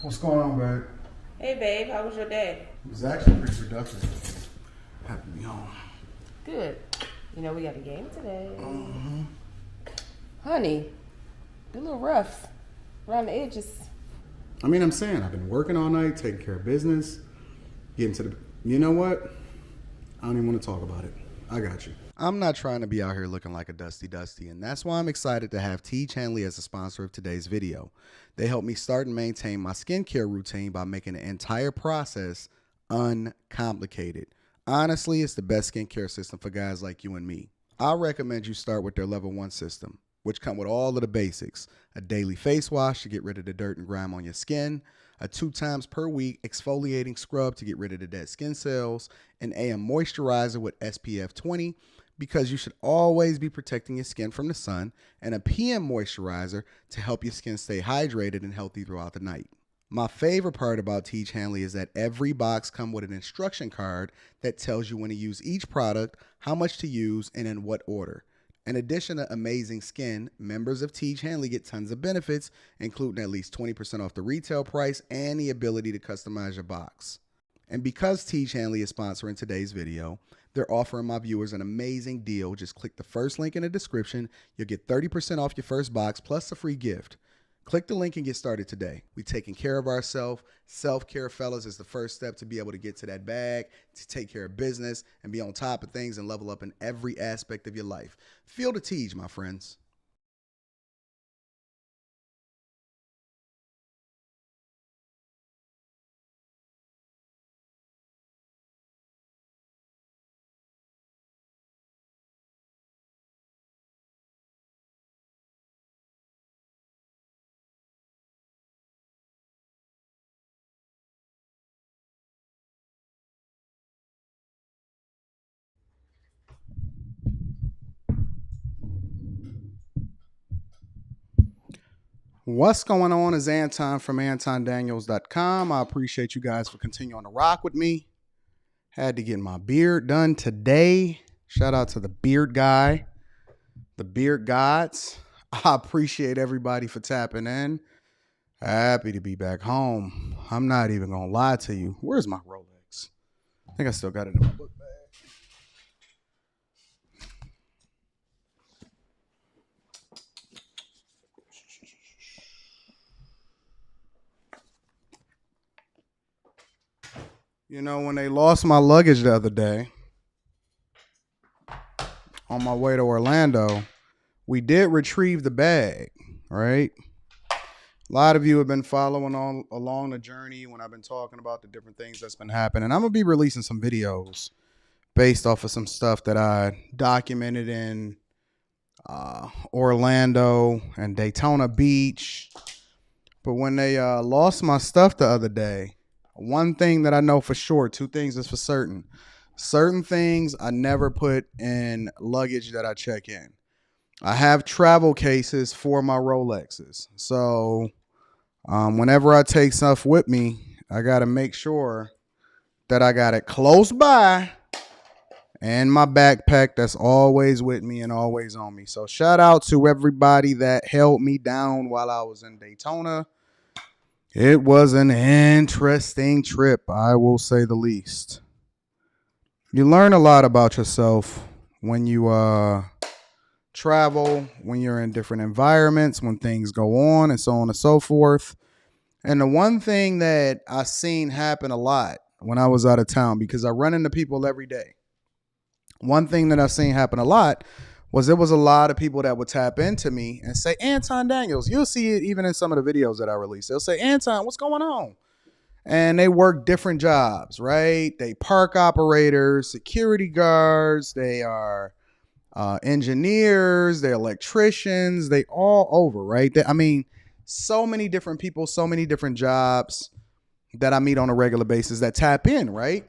What's going on, babe? Hey, babe, how was your day? It was actually pretty productive. Happy to be home. Good. You know, we got a game today. Honey, you're a little rough around the edges. I'm saying, I've been working all night, taking care of business, getting to the... You know what? I don't even want to talk about it. I got you. I'm not trying to be out here looking like a dusty, and that's why I'm excited to have T. Chanley as a sponsor of today's video. They help me start and maintain my skincare routine by making the entire process uncomplicated. Honestly, it's the best skincare system for guys like you and me. I recommend you start with their level 1 system, which come with all of the basics. A daily face wash to get rid of the dirt and grime on your skin, a 2 times per week exfoliating scrub to get rid of the dead skin cells, an AM moisturizer with SPF 20 because you should always be protecting your skin from the sun, and a PM moisturizer to help your skin stay hydrated and healthy throughout the night. My favorite part about T. Chanley is that every box comes with an instruction card that tells you when to use each product, how much to use, and in what order. In addition to amazing skin, members of T. Chanley get tons of benefits, including at least 20% off the retail price and the ability to customize your box. And because T. Chanley is sponsoring today's video, they're offering my viewers an amazing deal. Just click the first link in the description. You'll get 30% off your first box plus a free gift. Click the link and get started today. We're taking care of ourselves. Self-care, fellas, is the first step to be able to get to that bag, to take care of business, and be on top of things and level up in every aspect of your life. Feel the Teej, my friends. What's going on is Anton from AntonDaniels.com. I appreciate you guys for continuing to rock with me. Had to get my beard done today. Shout out to the beard guy, the beard gods. I appreciate everybody for tapping in. Happy to be back home. I'm not even going to lie to you. Where's my Rolex? I think I still got it in my book bag. You know, when they lost my luggage the other day on my way to Orlando, we did retrieve the bag, right? A lot of you have been following on along the journey when I've been talking about the different things that's been happening. I'm going to be releasing some videos based off of some stuff that I documented in Orlando and Daytona Beach. But when they lost my stuff the other day, one thing that I know for sure, 2 things is for certain. Certain things I never put in luggage that I check in. I have travel cases for my Rolexes. So whenever I take stuff with me, I got to make sure that I got it close by and my backpack that's always with me and always on me. So shout out to everybody that held me down while I was in Daytona. It was an interesting trip, I will say the least. You learn a lot about yourself when you travel, when you're in different environments, when things go on, and so on and so forth. And the one thing that I seen happen a lot when I was out of town, because I run into people every day, one thing that I seen happen a lot was there was a lot of people that would tap into me and say, Anton Daniels. You'll see it even in some of the videos that I release. They'll say, Anton, what's going on? And they work different jobs, right? They park operators, security guards. They are engineers. They're electricians. They all over, right? So many different people, so many different jobs that I meet on a regular basis that tap in, right?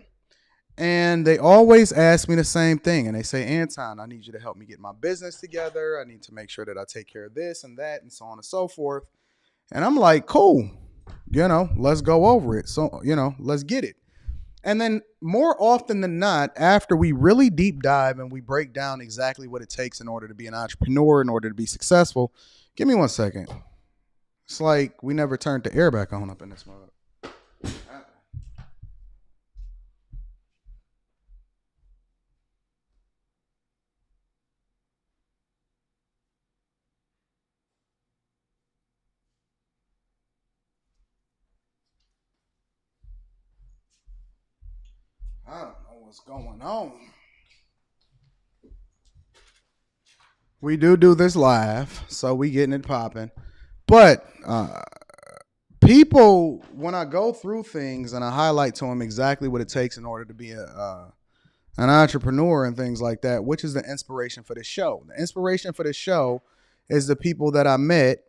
And they always ask me the same thing. And they say, Anton, I need you to help me get my business together. I need to make sure that I take care of this and that and so on and so forth. And I'm like, cool, let's go over it. So, let's get it. And then more often than not, after we really deep dive and we break down exactly what it takes in order to be an entrepreneur, in order to be successful. Give me 1 second. It's like we never turned the air back on up in this mode. I don't know what's going on. We do this live, so we getting it popping. But people, when I go through things and I highlight to them exactly what it takes in order to be an entrepreneur and things like that, which is the inspiration for this show. The inspiration for this show is the people that I met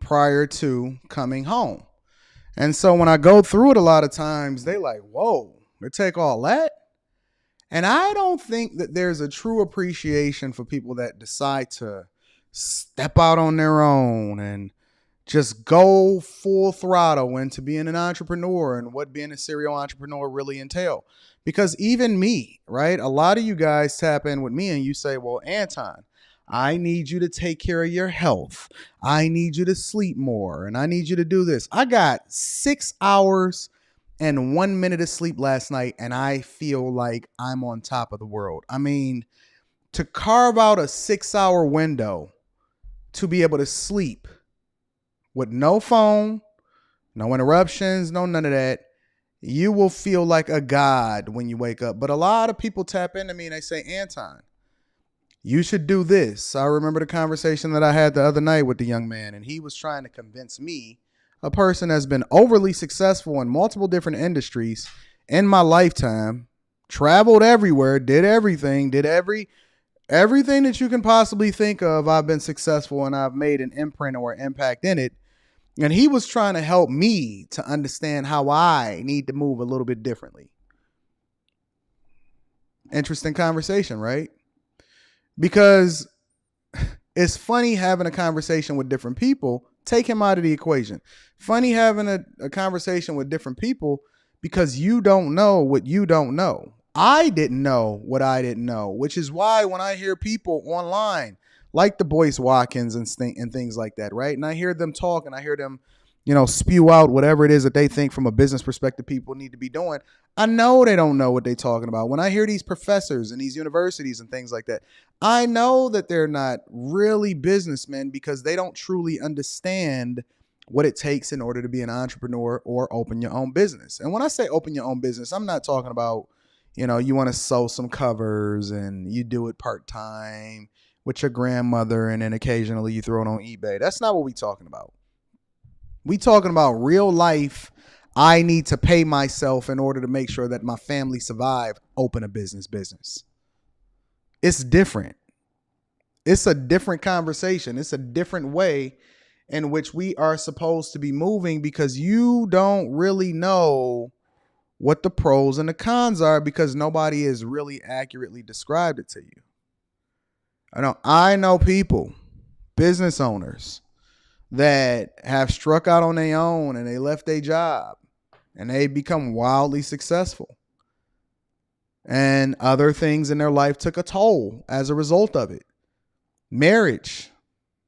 prior to coming home. And so when I go through it a lot of times, they like, whoa, it take all that? And I don't think that there's a true appreciation for people that decide to step out on their own and just go full throttle into being an entrepreneur and what being a serial entrepreneur really entail. Because even me, right? A lot of you guys tap in with me and you say, well, Anton, I need you to take care of your health. I need you to sleep more and I need you to do this. I got 6 hours and 1 minute of sleep last night and I feel like I'm on top of the world. I mean, to carve out a 6-hour window to be able to sleep with no phone, no interruptions, no none of that, you will feel like a god when you wake up. But a lot of people tap into me and they say, Anton, you should do this. I remember the conversation that I had the other night with the young man, and he was trying to convince me, a person that's been overly successful in multiple different industries in my lifetime, traveled everywhere, did everything, everything that you can possibly think of. I've been successful and I've made an imprint or impact in it. And he was trying to help me to understand how I need to move a little bit differently. Interesting conversation, right? Because it's funny having a conversation with different people. Take him out of the equation. Funny having a conversation with different people because you don't know what you don't know. I didn't know what I didn't know, which is why when I hear people online like the Boyce Watkins and things like that, right? And I hear them talk and I hear them, spew out whatever it is that they think from a business perspective people need to be doing. I know they don't know what they're talking about. When I hear these professors and these universities and things like that, I know that they're not really businessmen because they don't truly understand what it takes in order to be an entrepreneur or open your own business. And when I say open your own business, I'm not talking about, you want to sew some covers and you do it part-time with your grandmother and then occasionally you throw it on eBay. That's not what we talking about. We talking about real life. I need to pay myself in order to make sure that my family survive. Open a business. It's different. It's a different conversation. It's a different way in which we are supposed to be moving because you don't really know what the pros and the cons are because nobody has really accurately described it to you. I know people, business owners that have struck out on their own and they left their job and they become wildly successful. And other things in their life took a toll as a result of it. Marriage,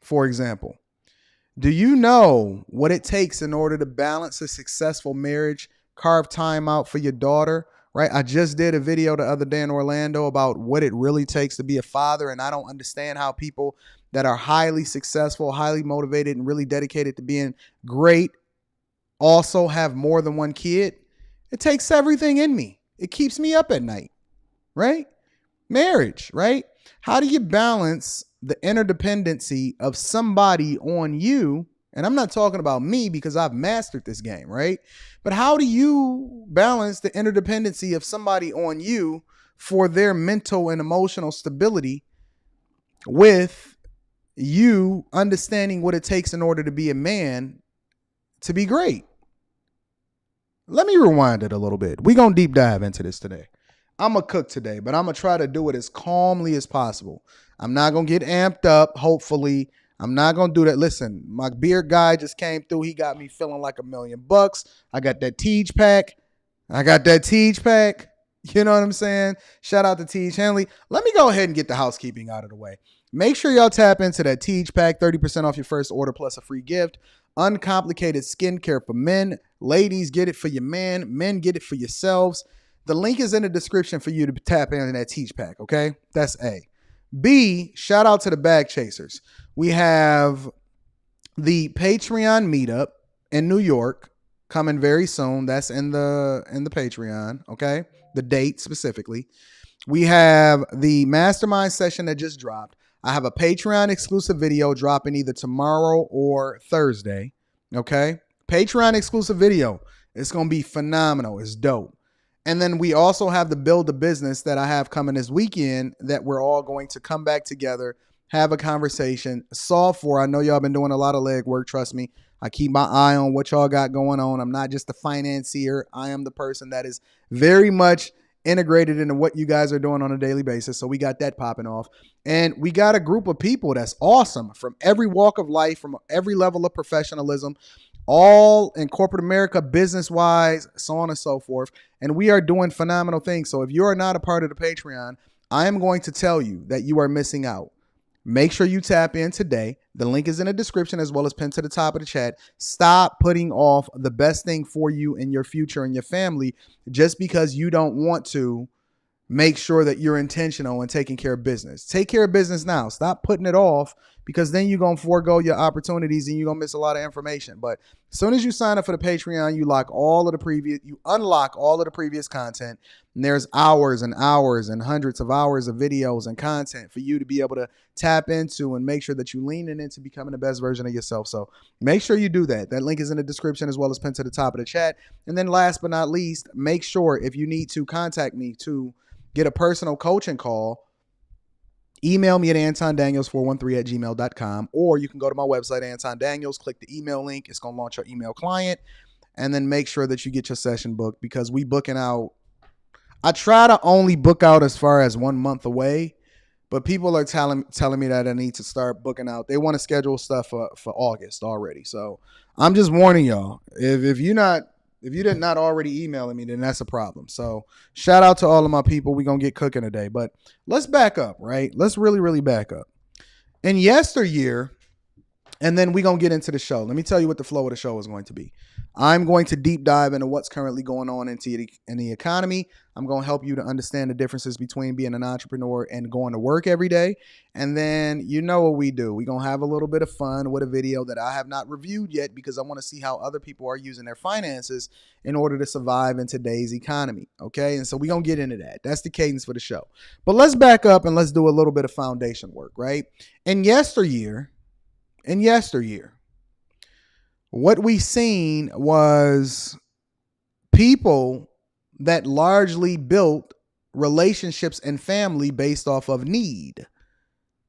for example. Do you know what it takes in order to balance a successful marriage? Carve time out for your daughter, right? I just did a video the other day in Orlando about what it really takes to be a father. And I don't understand how people that are highly successful, highly motivated, and really dedicated to being great also have more than one kid. It takes everything in me. It keeps me up at night, right? Marriage, right? How do you balance the interdependency of somebody on you? And I'm not talking about me because I've mastered this game, right? But how do you balance the interdependency of somebody on you for their mental and emotional stability with you understanding what it takes in order to be a man to be great? Let me rewind it a little bit. We're going to deep dive into this today. I'm going to cook today, but I'm going to try to do it as calmly as possible. I'm not going to get amped up, hopefully. I'm not going to do that. Listen, my beard guy just came through. He got me feeling like $1,000,000. I got that Teej pack. You know what I'm saying? Shout out to Teej Henley. Let me go ahead and get the housekeeping out of the way. Make sure y'all tap into that Teej pack, 30% off your first order plus a free gift. uncomplicated skincare for men. Ladies, get it for your man. Men, get it for yourselves. The link is in the description for you to tap into that teach pack, okay? That's A. B, shout out to the bag chasers. We have the Patreon meetup in New York coming very soon. That's in the Patreon, okay? The date specifically. We have the mastermind session that just dropped. I have a Patreon exclusive video dropping either tomorrow or Thursday, okay? Patreon exclusive video. It's going to be phenomenal. It's dope. And then we also have the Build a Business that I have coming this weekend that we're all going to come back together, have a conversation, solve for. I know y'all been doing a lot of legwork. Trust me. I keep my eye on what y'all got going on. I'm not just the financier. I am the person that is very much integrated into what you guys are doing on a daily basis. So we got that popping off. And we got a group of people that's awesome from every walk of life, from every level of professionalism, all in corporate America, business-wise, so on and so forth. And we are doing phenomenal things. So if you are not a part of the Patreon, I am going to tell you that you are missing out. Make sure you tap in today. The link is in the description as well as pinned to the top of the chat. Stop putting off the best thing for you and your future and your family just because you don't want to make sure that you're intentional in taking care of business. Take care of business now. Stop putting it off because then you're going to forego your opportunities and you're going to miss a lot of information. But as soon as you sign up for the Patreon, you unlock all of the previous content. And there's hours and hours and hundreds of hours of videos and content for you to be able to tap into and make sure that you lean into becoming the best version of yourself. So make sure you do that. That link is in the description as well as pinned to the top of the chat. And then last but not least, make sure if you need to contact me to get a personal coaching call, email me at antondaniels413@gmail.com, or you can go to my website, Anton Daniels, click the email link. It's going to launch your email client, and then make sure that you get your session booked because we booking out. I try to only book out as far as 1 month away, but people are telling me that I need to start booking out. They want to schedule stuff for August already. So I'm just warning y'all. If you did not already emailing me, then that's a problem. So shout out to all of my people. We're going to get cooking today. But let's back up, right? Let's really, really back up. In yesteryear, and then we're going to get into the show. Let me tell you what the flow of the show is going to be. I'm going to deep dive into what's currently going on in the economy. I'm going to help you to understand the differences between being an entrepreneur and going to work every day. And then you know what we do. We're going to have a little bit of fun with a video that I have not reviewed yet because I want to see how other people are using their finances in order to survive in today's economy. Okay. And so we're going to get into that. That's the cadence for the show. But let's back up and let's do a little bit of foundation work, right? In yesteryear, what we seen was people that largely built relationships and family based off of need.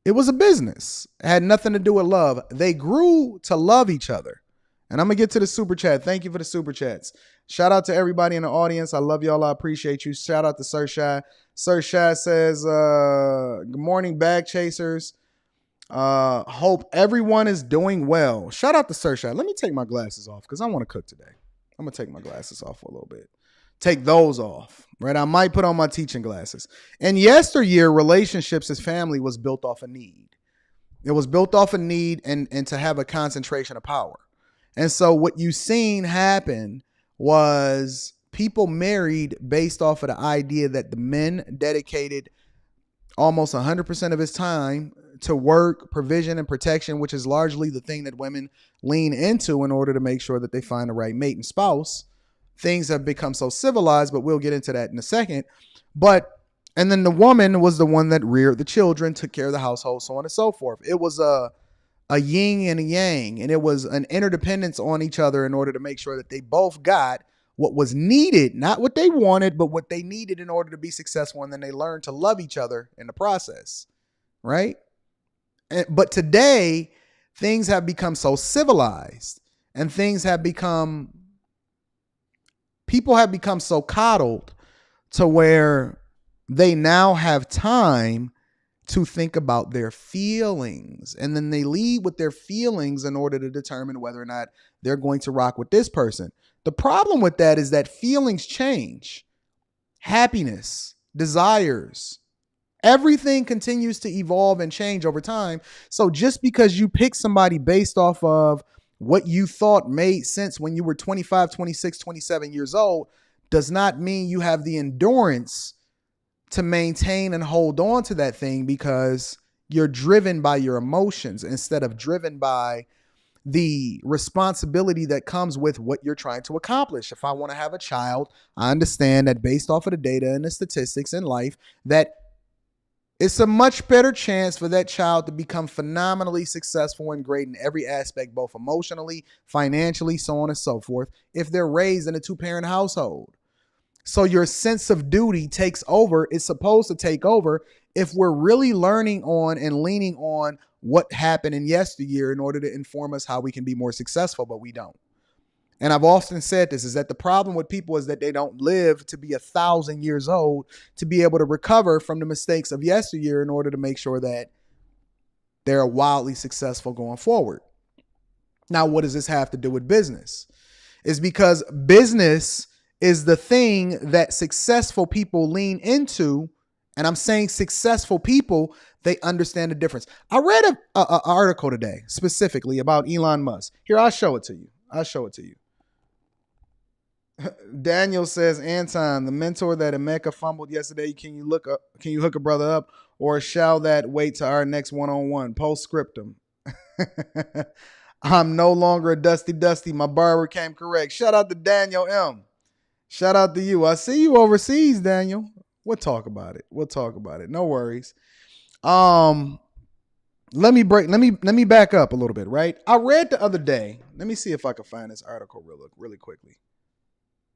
It was a business. It had nothing to do with love. They grew to love each other. And I'm going to get to the super chat. Thank you for the super chats. Shout out to everybody in the audience. I love y'all. I appreciate you. Shout out to Sir Shy. Sir Shy says, good morning, bag chasers. Hope everyone is doing well. Shout out to Sir Shy. Let me take my glasses off because I want to cook today. I'm going to take my glasses off for a little bit. Take those off, right? I might put on my teaching glasses. And yesteryear, relationships as family was built off a need. It was built off a need and to have a concentration of power. And so what you seen happen was people married based off of the idea that the men dedicated almost 100% of his time to work, provision, and protection, which is largely the thing that women lean into in order to make sure that they find the right mate and spouse. Things have become so civilized, but we'll get into that in a second. And then the woman was the one that reared the children, took care of the household, so on and so forth. It was a yin and a yang, and it was an interdependence on each other in order to make sure that they both got what was needed, not what they wanted, but what they needed in order to be successful. And then they learned to love each other in the process, right? But today, things have become so civilized and people have become so coddled to where they now have time to think about their feelings. And then they lead with their feelings in order to determine whether or not they're going to rock with this person. The problem with that is that feelings change. Happiness, desires, everything continues to evolve and change over time. So just because you pick somebody based off of What you thought made sense when you were 25, 26, 27 years old does not mean you have the endurance to maintain and hold on to that thing, because you're driven by your emotions instead of driven by the responsibility that comes with what you're trying to accomplish. If I want to have a child, I understand that based off of the data and the statistics in life, that it's a much better chance for that child to become phenomenally successful and great in every aspect, both emotionally, financially, so on and so forth, if they're raised in a two-parent household. So your sense of duty takes over. It's supposed to take over if we're really learning on and leaning on what happened in yesteryear in order to inform us how we can be more successful, but we don't. And I've often said this, is that the problem with people is that they don't live to be 1,000 years old to be able to recover from the mistakes of yesteryear in order to make sure that they're wildly successful going forward. Now, what does this have to do with business? It's because business is the thing that successful people lean into. And I'm saying successful people, they understand the difference. I read an article today specifically about Elon Musk. Here, I'll show it to you. Daniel says, Anton, the mentor that Emeka fumbled yesterday, can you hook a brother up, or shall that wait to our next one-on-one? Postscriptum. I'm no longer a dusty. My barber came correct. Shout out to Daniel M. Shout out to you. I see you overseas, Daniel. We'll talk about it. No worries. Let me back up a little bit, right? I read the other day. Let me see if I can find this article really quickly.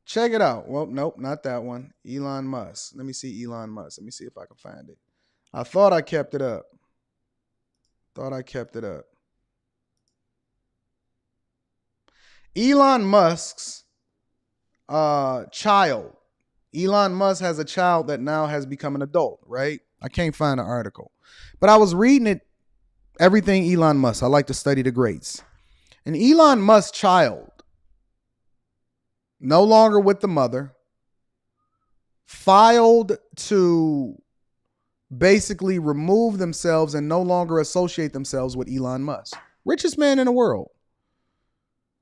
Check it out. Well, nope, not that one. Elon Musk. Let me see Elon Musk. Let me see if I can find it. I thought I kept it up. Elon Musk's child. Elon Musk has a child that now has become an adult, right? I can't find the article. But I was reading it, everything Elon Musk. I like to study the greats. And Elon Musk's child, no longer with the mother, filed to basically remove themselves and no longer associate themselves with Elon Musk. Richest man in the world.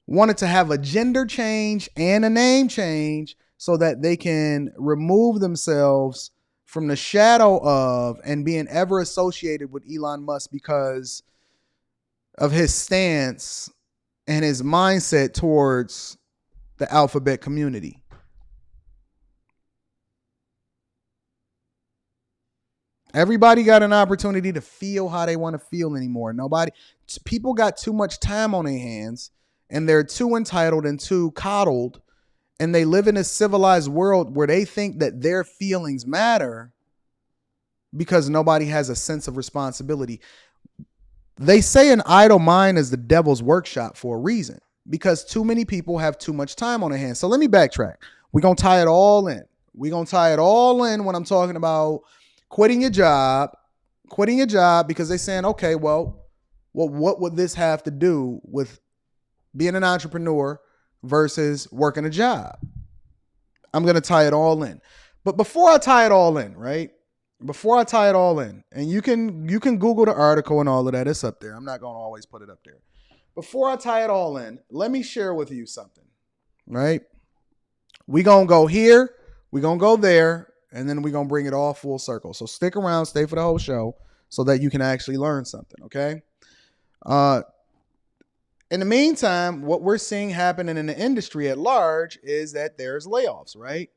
Wanted to have a gender change and a name change so that they can remove themselves from the shadow of and being ever associated with Elon Musk because of his stance and his mindset towards the alphabet community. Everybody got an opportunity to feel how they want to feel anymore. People got too much time on their hands, and they're too entitled and too coddled, and they live in a civilized world where they think that their feelings matter because nobody has a sense of responsibility. They say an idle mind is the devil's workshop for a reason, because too many people have too much time on their hands. So let me backtrack. We're going to tie it all in. When I'm talking about quitting your job because they're saying, okay, well, what would this have to do with being an entrepreneur versus working a job? I'm going to tie it all in. But before I tie it all in, and you can Google the article and all of that. It's up there. I'm not going to always put it up there. Before I tie it all in, let me share with you something, right? We're going to go here, we're going to go there, and then we're going to bring it all full circle. So stick around, stay for the whole show so that you can actually learn something, okay? In the meantime, what we're seeing happening in the industry at large is that there's layoffs, right?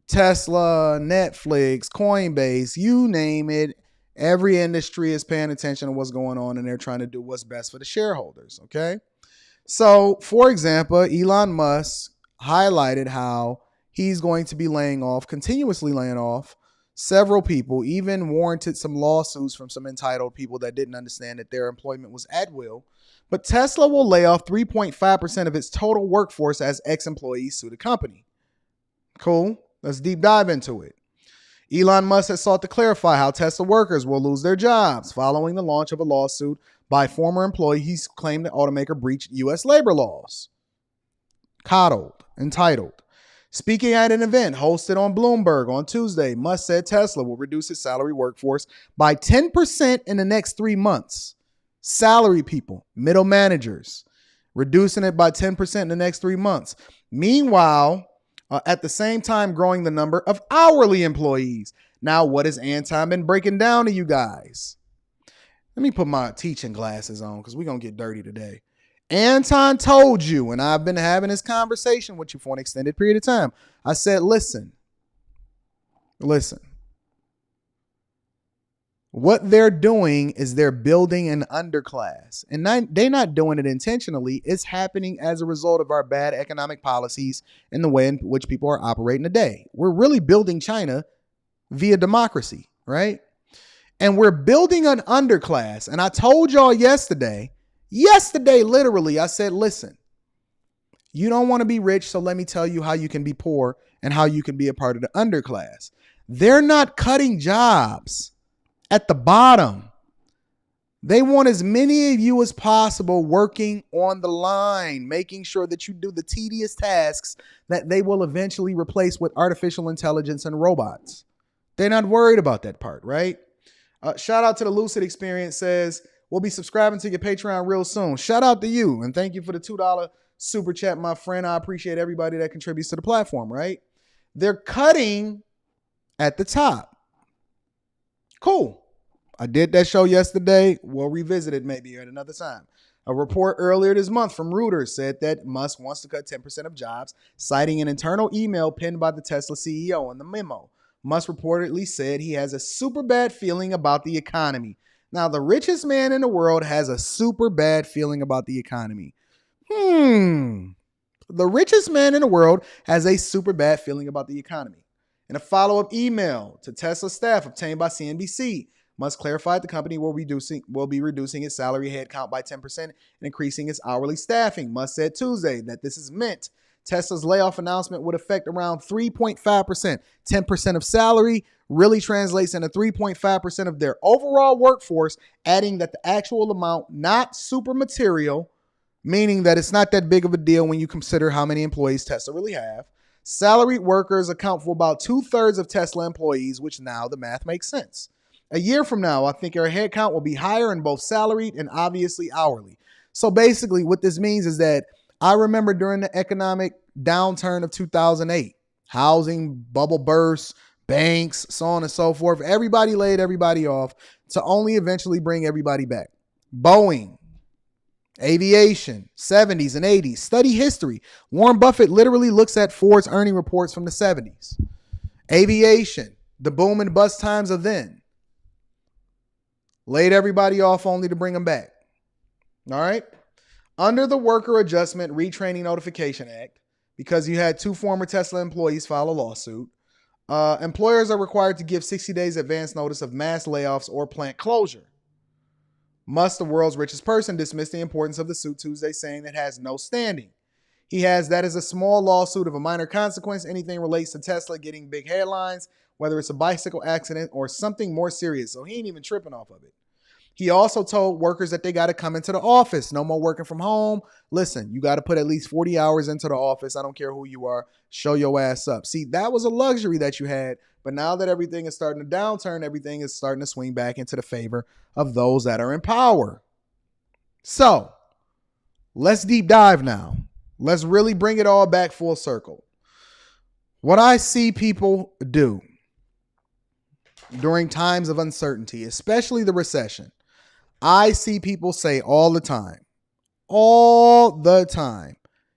Tesla, Netflix, Coinbase, you name it. Every industry is paying attention to what's going on, and they're trying to do what's best for the shareholders, okay? So, for example, Elon Musk highlighted how he's going to be continuously laying off several people, even warranted some lawsuits from some entitled people that didn't understand that their employment was at will. But Tesla will lay off 3.5% of its total workforce as ex-employees sue the company. Cool. Let's deep dive into it. Elon Musk has sought to clarify how Tesla workers will lose their jobs following the launch of a lawsuit by former employees who claimed the automaker breached U.S. labor laws. Entitled. Speaking at an event hosted on Bloomberg on Tuesday, Musk said Tesla will reduce its salary workforce by 10% in the next 3 months. Salary people, middle managers, reducing it by 10% in the next 3 months. Meanwhile, at the same time, growing the number of hourly employees. Now, what has Anton been breaking down to you guys? Let me put my teaching glasses on because we're going to get dirty today. Anton told you, and I've been having this conversation with you for an extended period of time. I said, listen. What they're doing is they're building an underclass. And they're not doing it intentionally. It's happening as a result of our bad economic policies and the way in which people are operating today. We're really building China via democracy, right? And we're building an underclass. And I told y'all yesterday, literally, I said, listen, you don't want to be rich, so let me tell you how you can be poor and how you can be a part of the underclass. They're not cutting jobs at the bottom. They want as many of you as possible working on the line, making sure that you do the tedious tasks that they will eventually replace with artificial intelligence and robots. They're not worried about that part, right? Shout out to the Lucid Experience says, we'll be subscribing to your Patreon real soon. Shout out to you. And thank you for the $2 super chat, my friend. I appreciate everybody that contributes to the platform, right? They're cutting at the top. Cool. I did that show yesterday. We'll revisit it maybe at another time. A report earlier this month from Reuters said that Musk wants to cut 10% of jobs, citing an internal email penned by the Tesla CEO. In the memo, Musk reportedly said he has a super bad feeling about the economy. Now, the richest man in the world has a super bad feeling about the economy. The richest man in the world has a super bad feeling about the economy. In a follow-up email to Tesla staff obtained by CNBC, Musk clarified the company will be reducing its salary headcount by 10% and increasing its hourly staffing. Musk said Tuesday that this is meant Tesla's layoff announcement would affect around 3.5%. 10% of salary really translates into 3.5% of their overall workforce, adding that the actual amount, not super material, meaning that it's not that big of a deal when you consider how many employees Tesla really have. Salaried workers account for about 2/3 of Tesla employees, which now the math makes sense. A year from now, I think our headcount will be higher in both salaried and obviously hourly. So basically what this means is that I remember during the economic downturn of 2008, housing bubble bursts, banks, so on and so forth. Everybody laid everybody off to only eventually bring everybody back. Boeing, aviation, 70s and 80s. Study history. Warren Buffett literally looks at Ford's earning reports from the 70s. Aviation, the boom and bust times of then. Laid everybody off only to bring them back. All right. Under the Worker Adjustment Retraining Notification Act, because you had 2 former Tesla employees file a lawsuit, employers are required to give 60 days advance notice of mass layoffs or plant closure. Musk, the world's richest person, dismissed the importance of the suit Tuesday, saying that it has no standing. He has that as a small lawsuit of a minor consequence. Anything relates to Tesla getting big headlines, whether it's a bicycle accident or something more serious. So he ain't even tripping off of it. He also told workers that they got to come into the office. No more working from home. Listen, you got to put at least 40 hours into the office. I don't care who you are. Show your ass up. See, that was a luxury that you had. But now that everything is starting to downturn, everything is starting to swing back into the favor of those that are in power. So let's deep dive now. Let's really bring it all back full circle. What I see people do during times of uncertainty, especially the recession, I see people say all the time,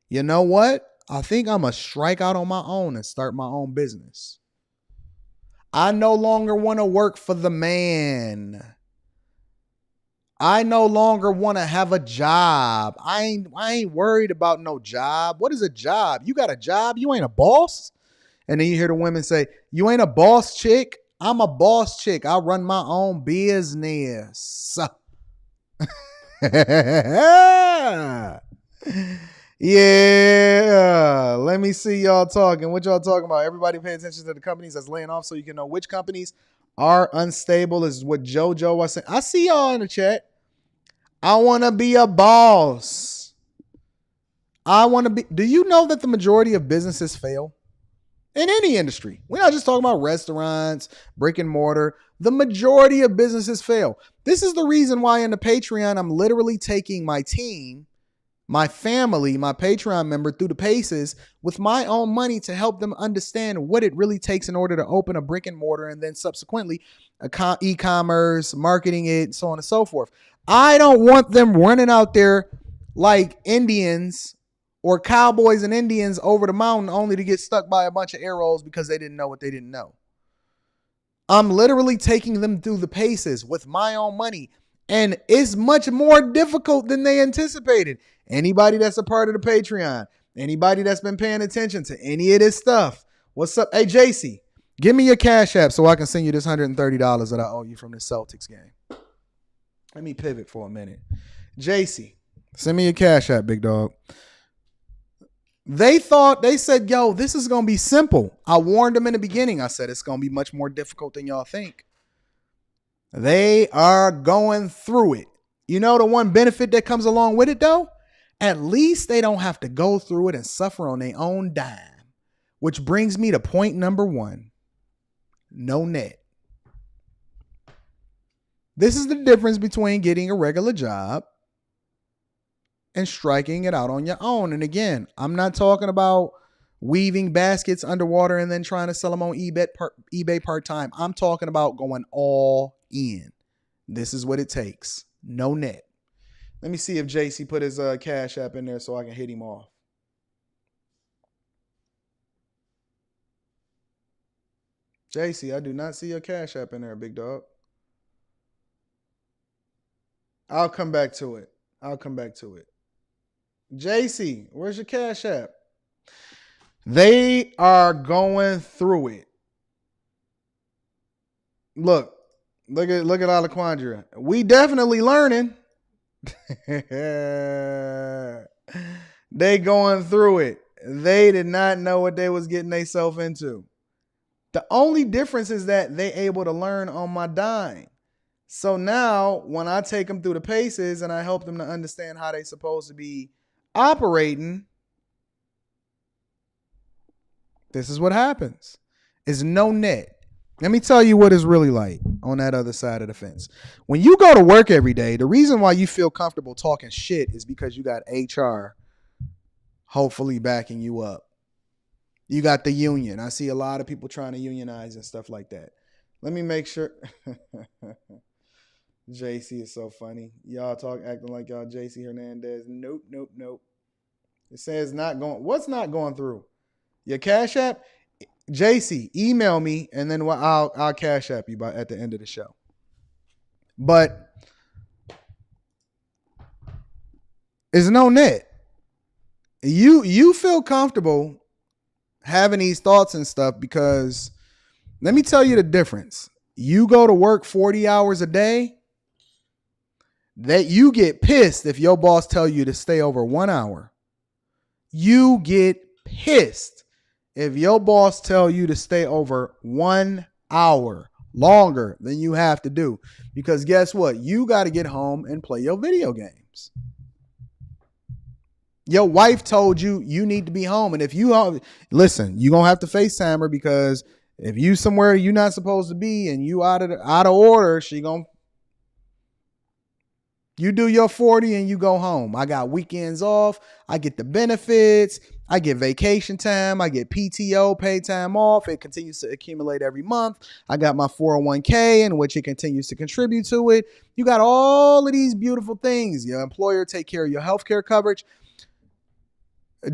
you know what? I think I'm going to strike out on my own and start my own business. I no longer want to work for the man. I no longer want to have a job. I ain't worried about no job. What is a job? You got a job? You ain't a boss? And then you hear the women say, you ain't a boss chick? I'm a boss chick. I run my own business. Yeah. Let me see y'all talking. What y'all talking about? Everybody pay attention to the companies that's laying off so you can know which companies are unstable, is what JoJo was saying. I see y'all in the chat. I want to be a boss. Do you know that the majority of businesses fail? In any industry. We're not just talking about restaurants, brick and mortar. The majority of businesses fail. This is the reason why in the Patreon, I'm literally taking my team my family, my Patreon member through the paces with my own money to help them understand what it really takes in order to open a brick and mortar and then subsequently e-commerce, marketing it, so on and so forth. I don't want them running out there like Indians or cowboys and Indians over the mountain only to get stuck by a bunch of arrows because they didn't know what they didn't know. I'm literally taking them through the paces with my own money. And it's much more difficult than they anticipated. Anybody that's a part of the Patreon, anybody that's been paying attention to any of this stuff, what's up? Hey, JC, give me your Cash App so I can send you this $130 that I owe you from the Celtics game. Let me pivot for a minute. JC, send me your Cash App, big dog. They said, yo, this is going to be simple. I warned them in the beginning. I said, it's going to be much more difficult than y'all think. They are going through it. You know the one benefit that comes along with it, though? At least they don't have to go through it and suffer on their own dime. Which brings me to point number 1. No net. This is the difference between getting a regular job and striking it out on your own. And again, I'm not talking about weaving baskets underwater and then trying to sell them on eBay part-time. I'm talking about going all in. This is what it takes. No net. Let me see if JC put his Cash App in there so I can hit him off. JC, I do not see your Cash App in there, big dog. I'll come back to it. JC, where's your Cash App? They are going through it. Look at Alaquandria. We definitely learning. They going through it. They did not know what they was getting themselves into. The only difference is that they able to learn on my dime. So now when I take them through the paces and I help them to understand how they supposed to be operating, this is what happens. It's no net. Let me tell you what it's really like on that other side of the fence. When you go to work every day, the reason why you feel comfortable talking shit is because you got HR hopefully backing you up. You got the union. I see a lot of people trying to unionize and stuff like that. Let me make sure. JC is so funny. Y'all acting like y'all JC Hernandez. Nope. It says not going. What's not going through? Your Cash App? JC, email me and then I'll Cash App you at the end of the show. But it's no net. You feel comfortable having these thoughts and stuff because let me tell you the difference. You go to work 40 hours a day, that you get pissed if your boss tell you to stay over 1 hour. You get pissed if your boss tell you to stay over 1 hour longer than you have to do. Because guess what? You got to get home and play your video games. Your wife told you you need to be home. And if you listen, you're going to have to FaceTime her because if you somewhere you're not supposed to be and you out of order, she going to you do your 40 and you go home. I got weekends off. I get the benefits. I get vacation time. I get PTO, paid time off. It continues to accumulate every month. I got my 401k in which it continues to contribute to it. You got all of these beautiful things. Your employer take care of your healthcare coverage.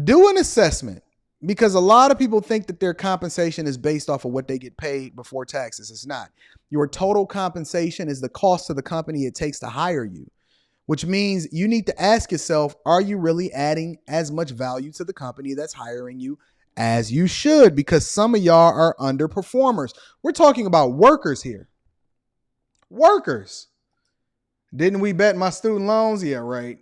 Do an assessment because a lot of people think that their compensation is based off of what they get paid before taxes. It's not. Your total compensation is the cost to the company it takes to hire you. Which means you need to ask yourself, are you really adding as much value to the company that's hiring you as you should? Because some of y'all are underperformers. We're talking about workers here. Workers. Didn't we bet my student loans? Yeah, right.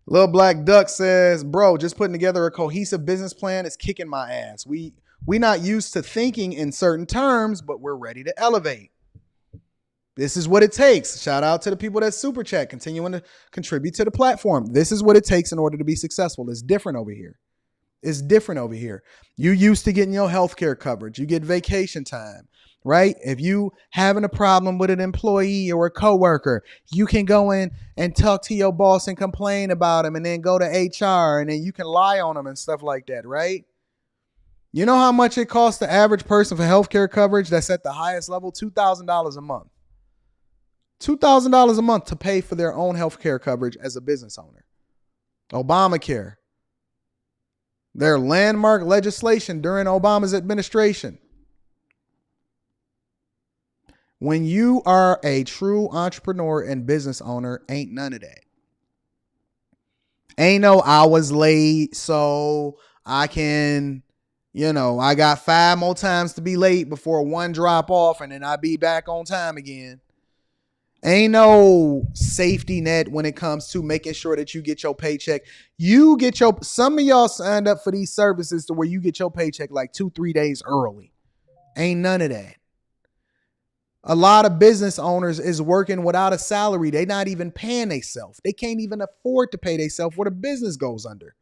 Little Black Duck says, bro, just putting together a cohesive business plan is kicking my ass. We not used to thinking in certain terms, but we're ready to elevate. This is what it takes. Shout out to the people that super chat, continuing to contribute to the platform. This is what it takes in order to be successful. It's different over here. It's different over here. You used to getting your healthcare coverage. You get vacation time, right? If you having a problem with an employee or a coworker, you can go in and talk to your boss and complain about him and then go to HR and then you can lie on them and stuff like that, right? You know how much it costs the average person for healthcare coverage that's at the highest level? $2,000 a month. $2,000 a month to pay for their own healthcare coverage as a business owner. Obamacare. Their landmark legislation during Obama's administration. When you are a true entrepreneur and business owner, ain't none of that. Ain't no I was late, so I can, I got 5 more times to be late before one drop off and then I be back on time again. Ain't no safety net when it comes to making sure that you get your paycheck. Some of y'all signed up for these services to where you get your paycheck like 2-3 days early. Ain't none of that. A lot of business owners is working without a salary. They not even paying themselves. They can't even afford to pay themselves where the business goes under.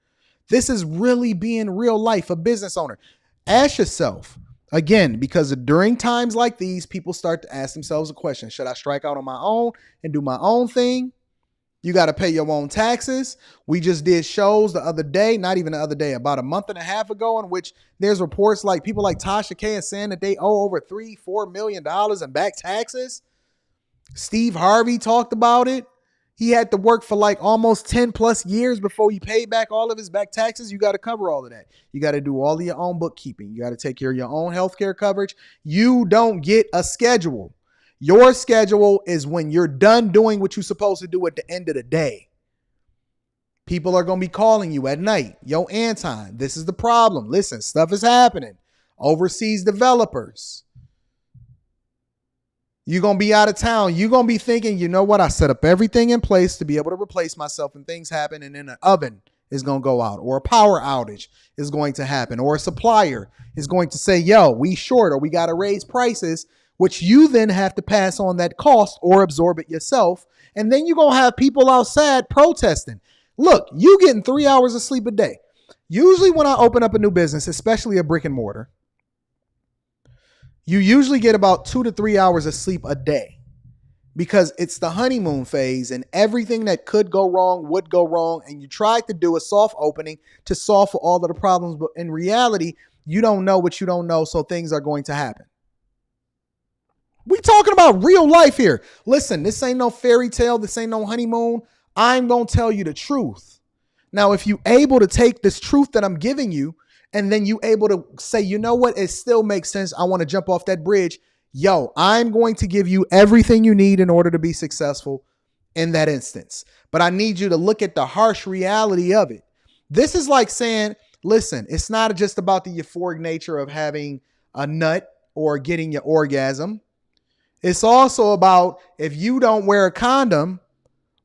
This is really being real life, a business owner. Ask yourself, again, because during times like these, people start to ask themselves a question. Should I strike out on my own and do my own thing? You got to pay your own taxes. We just did shows the other day, not even the other day, about a month and a half ago, in which there's reports like people like Tasha K is saying that they owe over $3-4 million in back taxes. Steve Harvey talked about it. He had to work for like almost 10 plus years before he paid back all of his back taxes. You got to cover all of that. You got to do all of your own bookkeeping. You got to take care of your own healthcare coverage. You don't get a schedule. Your schedule is when you're done doing what you're supposed to do at the end of the day. People are going to be calling you at night. Yo, Anton, this is the problem. Listen, stuff is happening. Overseas developers. You're going to be out of town. You're going to be thinking, you know what? I set up everything in place to be able to replace myself and things happen and then an oven is going to go out or a power outage is going to happen or a supplier is going to say, yo, we short or we got to raise prices, which you then have to pass on that cost or absorb it yourself. And then you're going to have people outside protesting. Look, you getting 3 hours of sleep a day. Usually when I open up a new business, especially a brick and mortar, you usually get about 2 to 3 hours of sleep a day because it's the honeymoon phase and everything that could go wrong would go wrong. And you tried to do a soft opening to solve for all of the problems. But in reality, you don't know what you don't know. So things are going to happen. We talking about real life here. Listen, this ain't no fairy tale. This ain't no honeymoon. I'm going to tell you the truth. Now, if you able to take this truth that I'm giving you and then you able to say, you know what, it still makes sense. I want to jump off that bridge. Yo, I'm going to give you everything you need in order to be successful in that instance. But I need you to look at the harsh reality of it. This is like saying, listen, it's not just about the euphoric nature of having a nut or getting your orgasm. It's also about if you don't wear a condom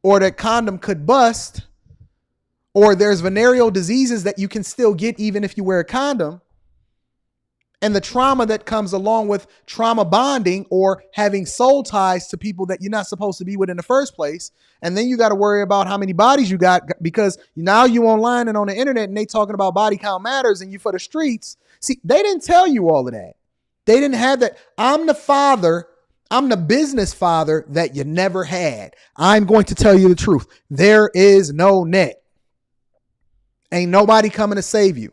or that condom could bust, or there's venereal diseases that you can still get even if you wear a condom, and the trauma that comes along with trauma bonding or having soul ties to people that you're not supposed to be with in the first place. And then you got to worry about how many bodies you got because now you online and on the internet and they talking about body count matters and you for the streets. See, they didn't tell you all of that. They didn't have that. I'm the father. I'm the business father that you never had. I'm going to tell you the truth. There is no net. Ain't nobody coming to save you.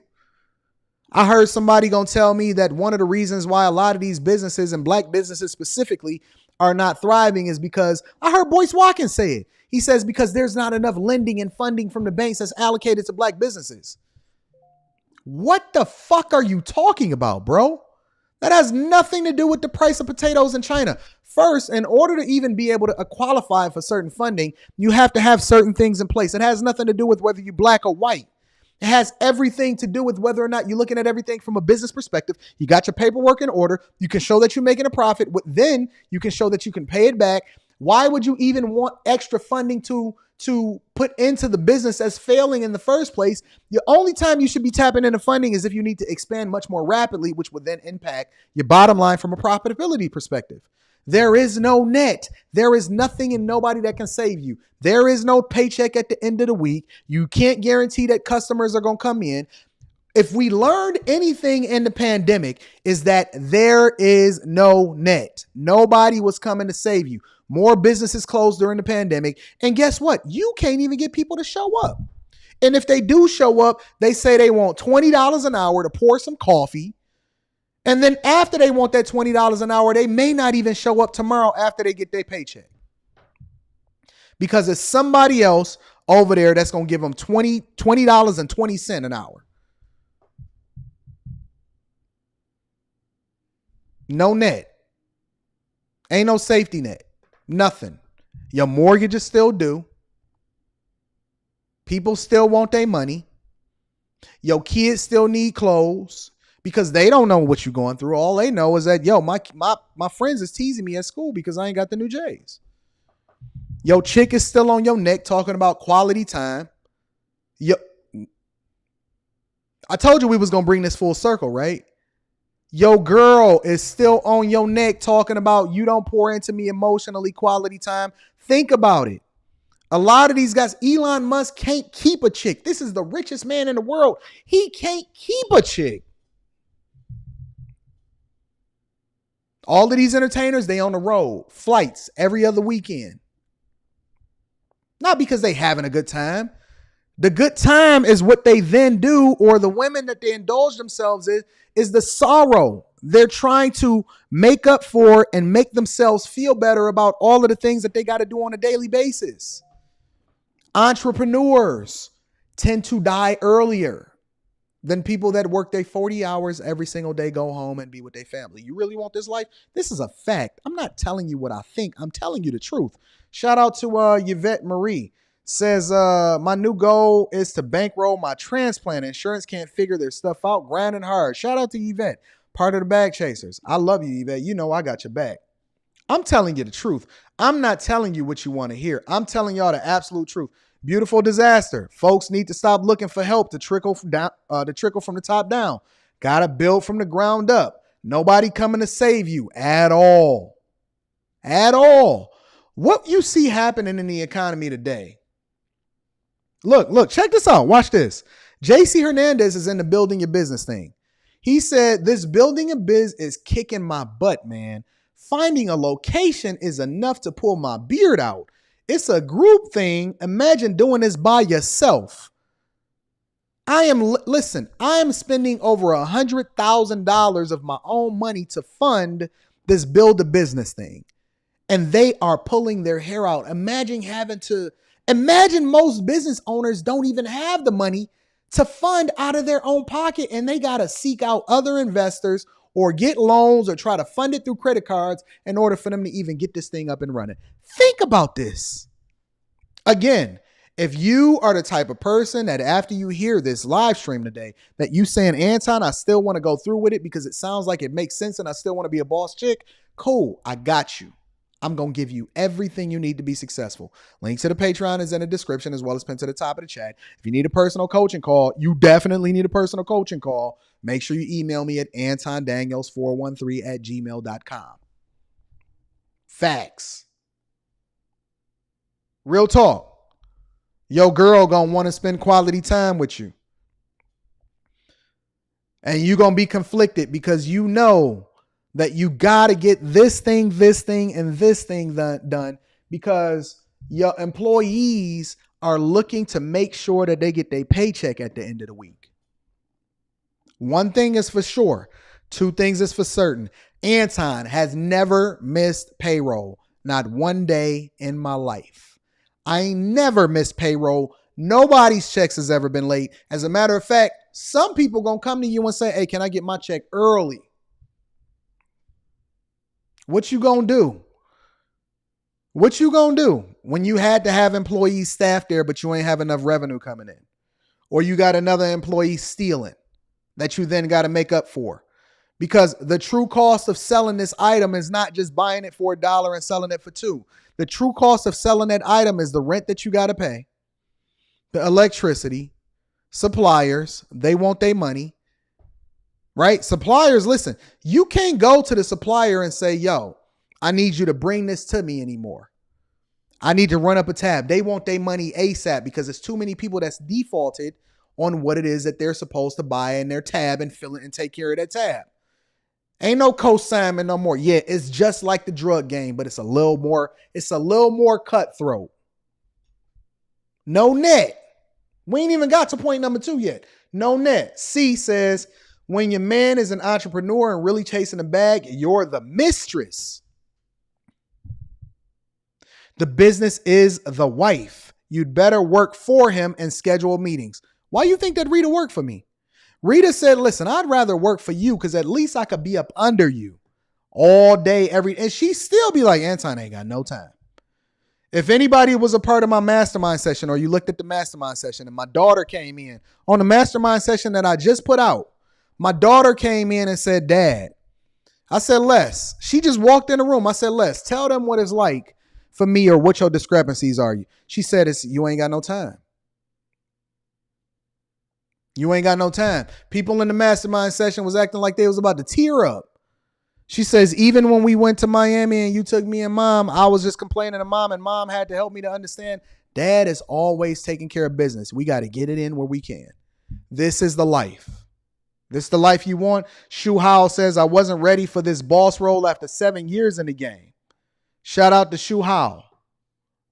I heard somebody gonna tell me that one of the reasons why a lot of these businesses and black businesses specifically are not thriving is because I heard Boyce Watkins say it. He says because there's not enough lending and funding from the banks that's allocated to black businesses. What the fuck are you talking about, bro? That has nothing to do with the price of potatoes in China. First, in order to even be able to qualify for certain funding, you have to have certain things in place. It has nothing to do with whether you're black or white. It has everything to do with whether or not you're looking at everything from a business perspective. You got your paperwork in order. You can show that you're making a profit. Then you can show that you can pay it back. Why would you even want extra funding to put into the business that's failing in the first place? The only time you should be tapping into funding is if you need to expand much more rapidly, which would then impact your bottom line from a profitability perspective. There is no net. There is nothing and nobody that can save you. There is no paycheck at the end of the week. You can't guarantee that customers are going to come in. If we learned anything in the pandemic is that there is no net. Nobody was coming to save you. More businesses closed during the pandemic. And guess what? You can't even get people to show up. And if they do show up, they say they want $20 an hour to pour some coffee. And then after they want that $20 an hour, they may not even show up tomorrow after they get their paycheck. Because it's somebody else over there that's going to give them $20.20 an hour. No net. Ain't no safety net. Nothing. Your mortgage is still due. People still want their money. Your kids still need clothes because they don't know what you're going through. All they know is that, my friends is teasing me at school because I ain't got the new J's. Your chick is still on your neck talking about quality time. I told you we was going to bring this full circle, right? Your girl is still on your neck talking about you don't pour into me emotionally, quality time. Think about it. A lot of these guys, Elon Musk can't keep a chick. This is the richest man in the world. He can't keep a chick. All of these entertainers, they on the road, flights every other weekend. Not because they having a good time. The good time is what they then do, or the women that they indulge themselves in, is the sorrow. They're trying to make up for and make themselves feel better about all of the things that they got to do on a daily basis. Entrepreneurs tend to die earlier than people that work their 40 hours every single day, go home and be with their family. You really want this life? This is a fact. I'm not telling you what I think. I'm telling you the truth. Shout out to Yvette Marie. Says, my new goal is to bankroll my transplant. Insurance can't figure their stuff out. Grinding hard. Shout out to Yvette, part of the Bag Chasers. I love you, Yvette. You know I got your back. I'm telling you the truth. I'm not telling you what you want to hear. I'm telling y'all the absolute truth. Beautiful disaster. Folks need to stop looking for help to trickle down, from the top down. Got to build from the ground up. Nobody coming to save you at all. At all. What you see happening in the economy today. Look, check this out. Watch this. JC Hernandez is in the building your business thing. He said, this building a biz is kicking my butt, man. Finding a location is enough to pull my beard out. It's a group thing. Imagine doing this by yourself. I am spending over $100,000 of my own money to fund this build a business thing. And they are pulling their hair out. Imagine most business owners don't even have the money to fund out of their own pocket, and they got to seek out other investors or get loans or try to fund it through credit cards in order for them to even get this thing up and running. Think about this. Again, if you are the type of person that after you hear this live stream today, that you saying, Anton, I still want to go through with it because it sounds like it makes sense and I still want to be a boss chick, cool, I got you. I'm going to give you everything you need to be successful. Link to the Patreon is in the description as well as pinned to the top of the chat. If you need a personal coaching call, you definitely need a personal coaching call. Make sure you email me at antondaniels413@gmail.com. Facts. Real talk. Your girl going to want to spend quality time with you. And you going to be conflicted because you know that you got to get this thing, and this thing done because your employees are looking to make sure that they get their paycheck at the end of the week. One thing is for sure. Two things is for certain. Anton has never missed payroll. Not one day in my life. I ain't never missed payroll. Nobody's checks has ever been late. As a matter of fact, some people going to come to you and say, hey, can I get my check early? What you gonna do? What you gonna do when you had to have employees staffed there, but you ain't have enough revenue coming in? Or you got another employee stealing that you then got to make up for? Because the true cost of selling this item is not just buying it for $1 and selling it for $2. The true cost of selling that item is the rent that you got to pay, the electricity, suppliers, they want their money. Right? Suppliers, listen, you can't go to the supplier and say, yo, I need you to bring this to me anymore. I need to run up a tab. They want their money ASAP because there's too many people that's defaulted on what it is that they're supposed to buy in their tab and fill it and take care of that tab. Ain't no co-signment no more. Yeah, it's just like the drug game, but it's a little more cutthroat. No net. We ain't even got to point number 2 yet. No net. C says, when your man is an entrepreneur and really chasing a bag, you're the mistress. The business is the wife. You'd better work for him and schedule meetings. Why you think that Rita worked for me? Rita said, listen, I'd rather work for you because at least I could be up under you all day, and she still be like, Anton ain't got no time. If anybody was a part of my mastermind session, or you looked at the mastermind session and my daughter came in on the mastermind session that I just put out, my daughter came in and said, Dad, I said, Les, she just walked in the room. I said, Les, tell them what it's like for me, or what your discrepancies are. She said, you ain't got no time. You ain't got no time. People in the mastermind session was acting like they was about to tear up. She says, even when we went to Miami and you took me and Mom, I was just complaining to Mom, and Mom had to help me to understand Dad is always taking care of business. We got to get it in where we can. This is the life. This is the life you want. Shu Hao says, I wasn't ready for this boss role after 7 years in the game. Shout out to Shu Hao.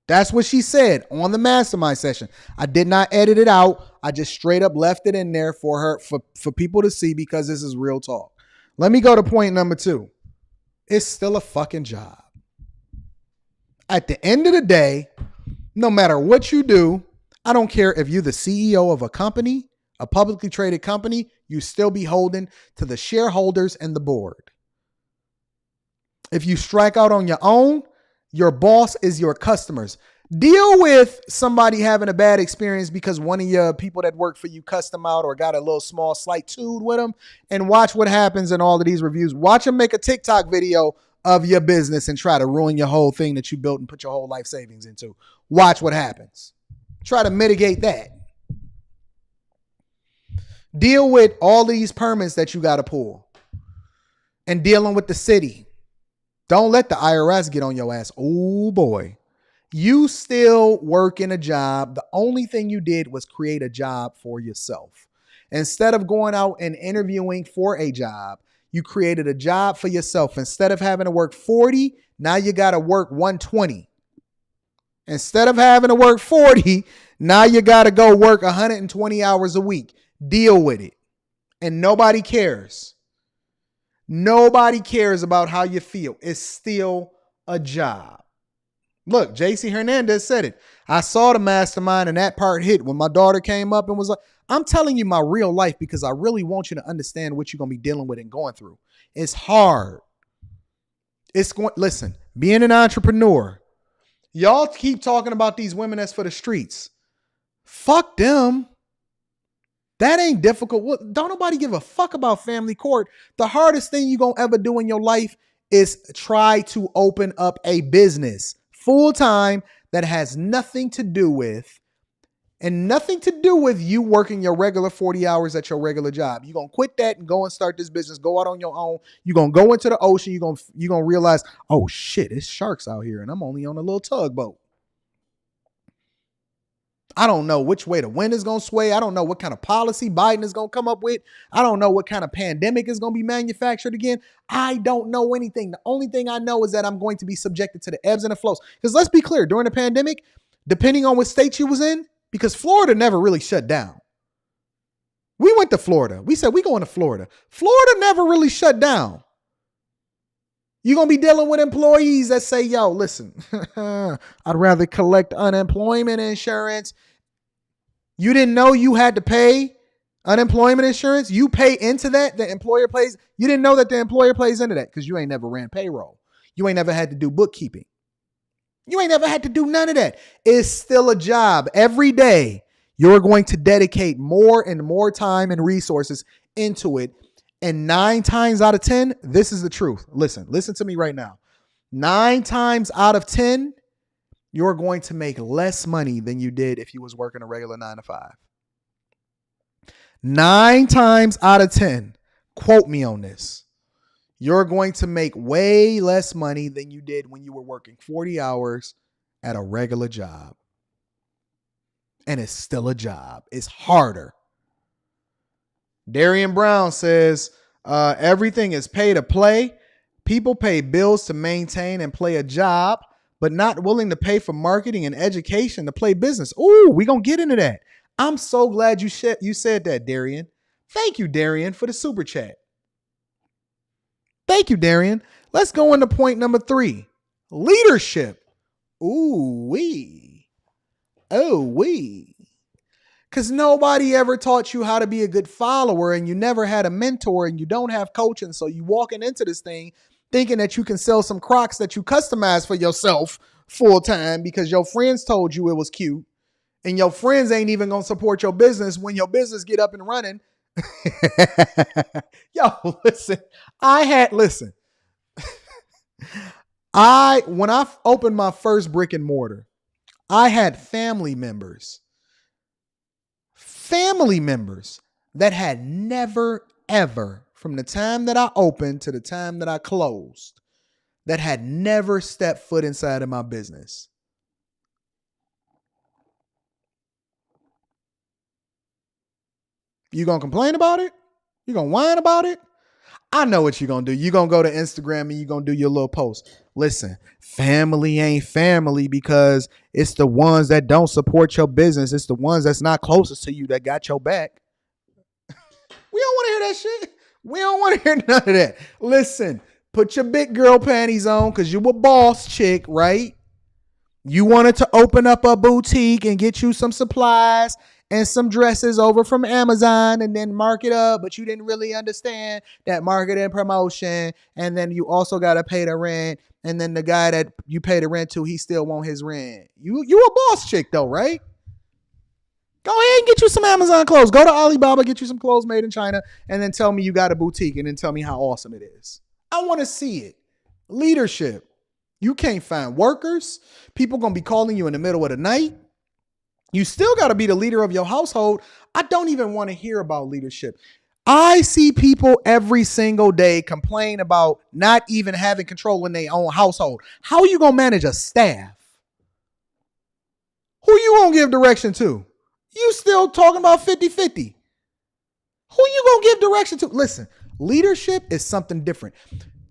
That's what she said on the mastermind session. I did not edit it out. I just straight up left it in there for her, for people to see, because this is real talk. Let me go to point number 2. It's still a fucking job. At the end of the day, no matter what you do, I don't care if you're the CEO of a company, a publicly traded company, you still be holding to the shareholders and the board. If you strike out on your own, your boss is your customers. Deal with somebody having a bad experience because one of your people that work for you cussed them out or got a little small slight tood with them, and watch what happens in all of these reviews. Watch them make a TikTok video of your business and try to ruin your whole thing that you built and put your whole life savings into. Watch what happens. Try to mitigate that. Deal with all these permits that you got to pull and dealing with the city. Don't let the IRS get on your ass. Oh boy. You still work in a job. The only thing you did was create a job for yourself. Instead of going out and interviewing for a job, you created a job for yourself. Instead of having to work 40, now you got to work 120. Instead of having to work 40, now you got to go work 120 hours a week. Deal with it. And nobody cares. Nobody cares about how you feel. It's still a job. Look, JC Hernandez said it. I saw the mastermind and that part hit when my daughter came up and was like, I'm telling you my real life because I really want you to understand what you're going to be dealing with and going through. It's hard. Listen, being an entrepreneur, y'all keep talking about these women that's for the streets. Fuck them. That ain't difficult. Don't nobody give a fuck about family court. The hardest thing you're going to ever do in your life is try to open up a business full time that has nothing to do with you working your regular 40 hours at your regular job. You're going to quit that and go and start this business. Go out on your own. You're going to go into the ocean. You're going to realize, oh shit, it's sharks out here and I'm only on a little tugboat. I don't know which way the wind is going to sway. I don't know what kind of policy Biden is going to come up with. I don't know what kind of pandemic is going to be manufactured again. I don't know anything. The only thing I know is that I'm going to be subjected to the ebbs and the flows. Because let's be clear, during the pandemic, depending on what state you was in, because Florida never really shut down. We went to Florida. We said we going to Florida. Florida never really shut down. You're going to be dealing with employees that say, yo, listen, I'd rather collect unemployment insurance. You didn't know you had to pay unemployment insurance? You pay into that? The employer pays? You didn't know that the employer pays into that because you ain't never ran payroll. You ain't never had to do bookkeeping. You ain't never had to do none of that. It's still a job. Every day, you're going to dedicate more and more time and resources into it. And 9 times out of 10, this is the truth. Listen to me right now. 9 times out of 10, you're going to make less money than you did if you was working a regular 9 to 5. 9 times out of 10, quote me on this. You're going to make way less money than you did when you were working 40 hours at a regular job. And it's still a job. It's harder. Darian Brown says, everything is pay to play. People pay bills to maintain and play a job, but not willing to pay for marketing and education to play business. Ooh, we gonna get into that. I'm so glad you said that, Darian. Thank you, Darian, for the super chat. Thank you, Darian. Let's go into point number 3. Leadership. Ooh, wee. Oh, wee. Because nobody ever taught you how to be a good follower, and you never had a mentor, and you don't have coaching. So you walking into this thing thinking that you can sell some Crocs that you customize for yourself full time because your friends told you it was cute, and your friends ain't even going to support your business when your business get up and running. Yo, listen, when I opened my first brick and mortar, I had family members that had never, ever, from the time that I opened to the time that I closed, that had never stepped foot inside of my business. You gonna complain about it? You gonna whine about it? I know what you're gonna do. You're gonna go to Instagram and you're gonna do your little post. Listen, family ain't family because it's the ones that don't support your business. It's the ones that's not closest to you that got your back. We don't want to hear that shit. We don't want to hear none of that. Listen, put your big girl panties on because you a boss chick, right? You wanted to open up a boutique and get you some supplies and some dresses over from Amazon and then mark it up, but you didn't really understand that marketing and promotion. And then you also got to pay the rent. And then the guy that you pay the rent to, he still want his rent. You a boss chick though, right? Go ahead and get you some Amazon clothes. Go to Alibaba, get you some clothes made in China, and then tell me you got a boutique and then tell me how awesome it is. I want to see it. Leadership. You can't find workers. People going to be calling you in the middle of the night. You still got to be the leader of your household. I don't even want to hear about leadership. I see people every single day complain about not even having control in their own household. How are you going to manage a staff? Who you going to give direction to? You still talking about 50-50. Who you going to give direction to? Listen, leadership is something different.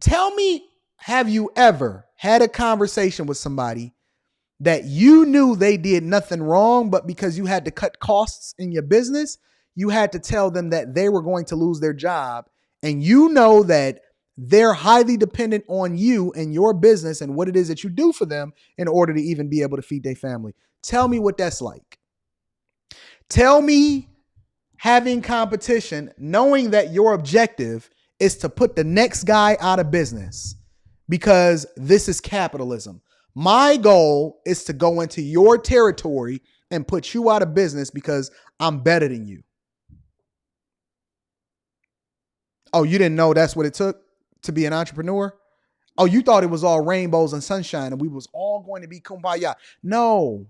Tell me, have you ever had a conversation with somebody that you knew they did nothing wrong, but because you had to cut costs in your business, you had to tell them that they were going to lose their job, and you know that they're highly dependent on you and your business and what it is that you do for them in order to even be able to feed their family. Tell me what that's like. Tell me having competition, knowing that your objective is to put the next guy out of business because this is capitalism. My goal is to go into your territory and put you out of business because I'm better than you. Oh, you didn't know that's what it took to be an entrepreneur? Oh, you thought it was all rainbows and sunshine and we was all going to be kumbaya. No.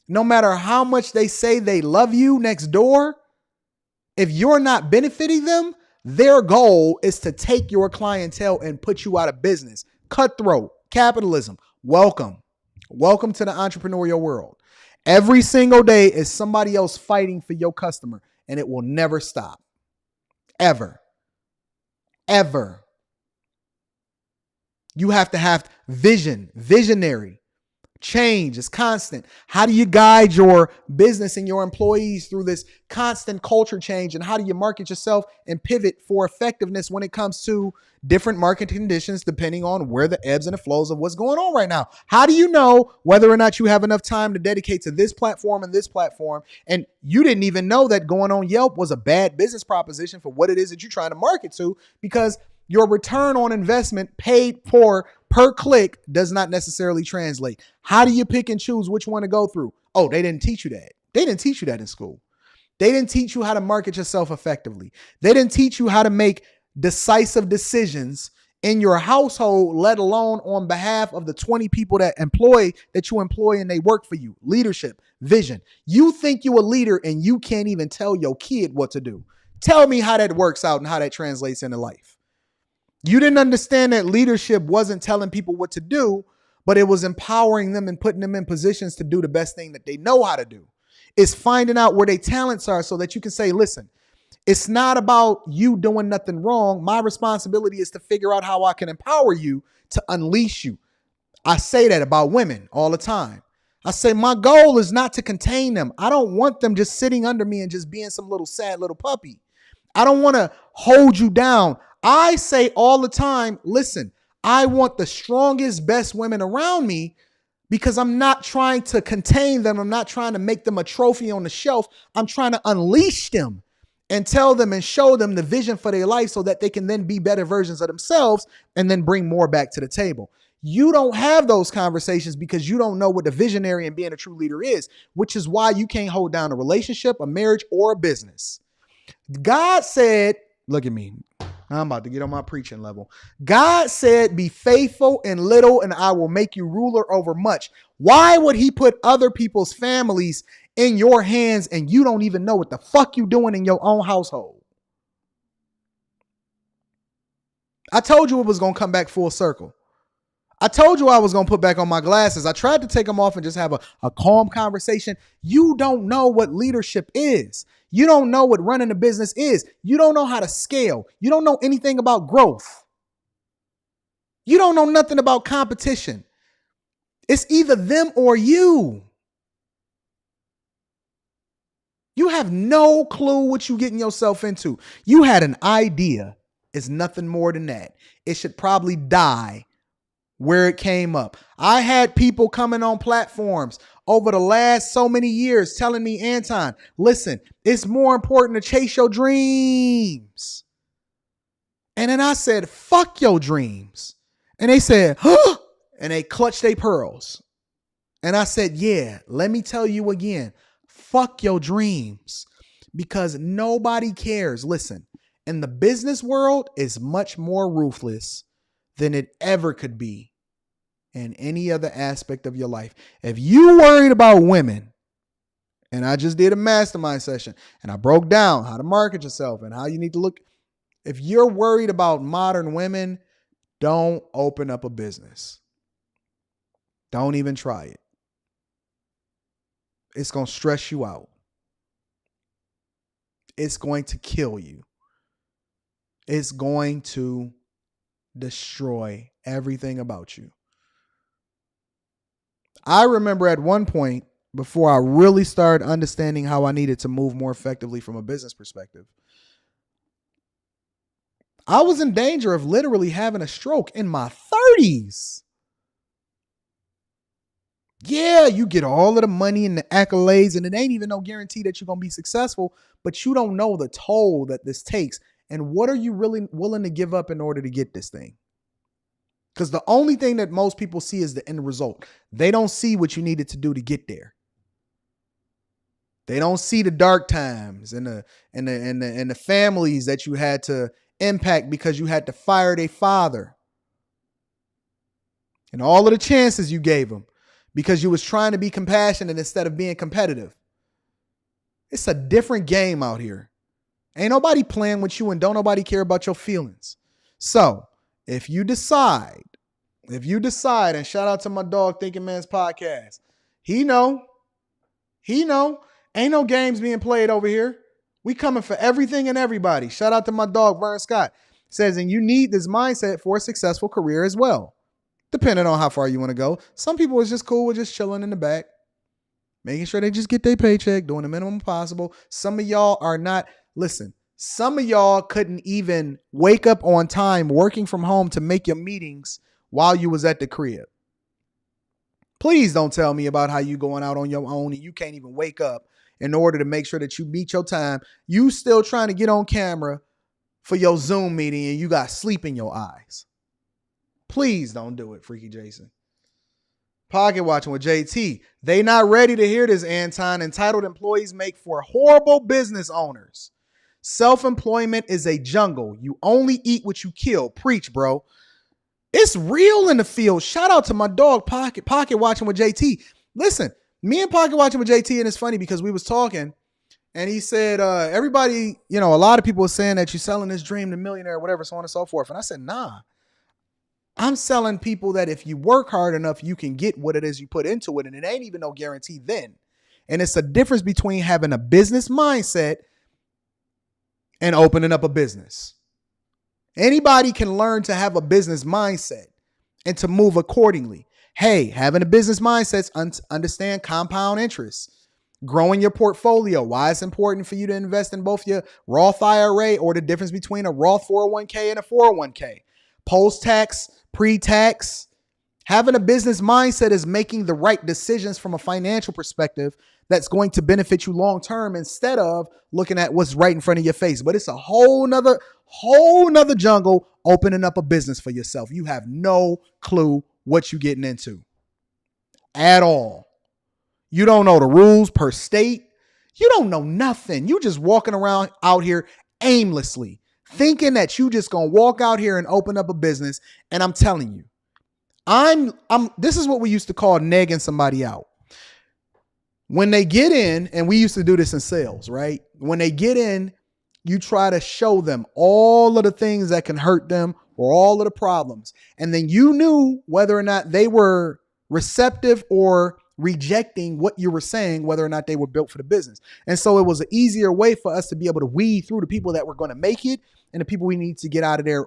No matter how much they say they love you next door, if you're not benefiting them, their goal is to take your clientele and put you out of business. Cutthroat, capitalism. Welcome. Welcome to the entrepreneurial world. Every single day is somebody else fighting for your customer, and it will never stop. Ever. Ever. You have to have vision, visionary. Change is constant. How do you guide your business and your employees through this constant culture change? And how do you market yourself and pivot for effectiveness when it comes to different market conditions, depending on where the ebbs and the flows of what's going on right now? How do you know whether or not you have enough time to dedicate to this platform and this platform? And you didn't even know that going on Yelp was a bad business proposition for what it is that you're trying to market to, because your return on investment paid for per click does not necessarily translate. How do you pick and choose which one to go through? Oh, they didn't teach you that. They didn't teach you that in school. They didn't teach you how to market yourself effectively. They didn't teach you how to make decisive decisions in your household, let alone on behalf of the 20 people that you employ and they work for you. Leadership, vision. You think you're a leader and you can't even tell your kid what to do. Tell me how that works out and how that translates into life. You didn't understand that leadership wasn't telling people what to do, but it was empowering them and putting them in positions to do the best thing that they know how to do. It's finding out where their talents are so that you can say, listen, It's not about you doing nothing wrong. My responsibility is to figure out how I can empower you to unleash you. I say that about women all the time. I say my goal is not to contain them. I don't want them just sitting under me and just being some little sad little puppy. I don't want to hold you down. I say all the time, listen, I want the strongest, best women around me because I'm not trying to contain them. I'm not trying to make them a trophy on the shelf. I'm trying to unleash them and tell them and show them the vision for their life so that they can then be better versions of themselves and then bring more back to the table. You don't have those conversations because you don't know what the visionary and being a true leader is, which is why you can't hold down a relationship, a marriage, or a business. God said, look at me. I'm about to get on my preaching level. God said, be faithful in little and I will make you ruler over much. Why would he put other people's families in your hands and you don't even know what the fuck you doing in your own household? I told you it was going to come back full circle. I told you I was going to put back on my glasses. I tried to take them off and just have a calm conversation. You don't know what leadership is. You don't know what running a business is. You don't know how to scale. You don't know anything about growth. You don't know nothing about competition. It's either them or you. You have no clue what you're getting yourself into. You had an idea. It's nothing more than that. It should probably die where it came up. I had people coming on platforms over the last so many years telling me, Anton, listen, it's more important to chase your dreams. And then I said, fuck your dreams. And they said, huh? And they clutched their pearls. And I said, yeah, let me tell you again, fuck your dreams because nobody cares. Listen, in the business world, it's much more ruthless than it ever could be in any other aspect of your life. If you worried about women, and I just did a mastermind session and I broke down how to market yourself and how you need to look. If you're worried about modern women, don't open up a business. Don't even try it. It's going to stress you out. It's going to kill you. It's going to destroy everything about you. I remember at one point, before I really started understanding how I needed to move more effectively from a business perspective, I was in danger of literally having a stroke in my 30s. Yeah, you get all of the money and the accolades, and it ain't even no guarantee that you're going to be successful, but you don't know the toll that this takes. And what are you really willing to give up in order to get this thing? Because the only thing that most people see is the end result. They don't see what you needed to do to get there. They don't see the dark times and the families that you had to impact because you had to fire their father. And all of the chances you gave them because you was trying to be compassionate instead of being competitive. It's a different game out here. Ain't nobody playing with you and don't nobody care about your feelings. So if you decide, and shout out to my dog Thinking Man's podcast, he know, ain't no games being played over here. We coming for everything and everybody. Shout out to my dog Vern Scott. Says, and you need this mindset for a successful career as well, depending on how far you want to go. Some people is just cool with just chilling in the back, making sure they just get their paycheck, doing the minimum possible. Some of y'all are not. Listen, some of y'all couldn't even wake up on time working from home to make your meetings while you was at the crib. Please don't tell me about how you going out on your own and you can't even wake up in order to make sure that you meet your time. You still trying to get on camera for your Zoom meeting and you got sleep in your eyes. Please don't do it, Freaky Jason. Pocket watching with JT. They not ready to hear this, Anton. Entitled employees make for horrible business owners. Self-employment is a jungle. You only eat what you kill. Preach, bro. It's real in the field. Shout out to my dog, Pocket watching with JT. Listen, me and Pocket watching with JT, and it's funny because we was talking, and he said, everybody, a lot of people are saying that you're selling this dream to millionaire, whatever, so on and so forth. And I said, nah. I'm selling people that if you work hard enough, you can get what it is you put into it. And it ain't even no guarantee then. And it's a difference between having a business mindset and opening up a business. Anybody can learn to have a business mindset and to move accordingly. Hey, having a business mindset, understand compound interest, growing your portfolio. Why it's important for you to invest in both your Roth IRA or the difference between a Roth 401k and a 401k. Post-tax, pre-tax. Having a business mindset is making the right decisions from a financial perspective that's going to benefit you long term instead of looking at what's right in front of your face. But it's a whole nother jungle opening up a business for yourself. You have no clue what you're getting into at all. You don't know the rules per state. You don't know nothing. You just walking around out here aimlessly, thinking that you just gonna walk out here and open up a business. And I'm telling you, this is what we used to call nagging somebody out. When they get in, and we used to do this in sales, right? When they get in, you try to show them all of the things that can hurt them or all of the problems. And then you knew whether or not they were receptive or rejecting what you were saying, whether or not they were built for the business. And so it was an easier way for us to be able to weed through the people that were going to make it and the people we need to get out of there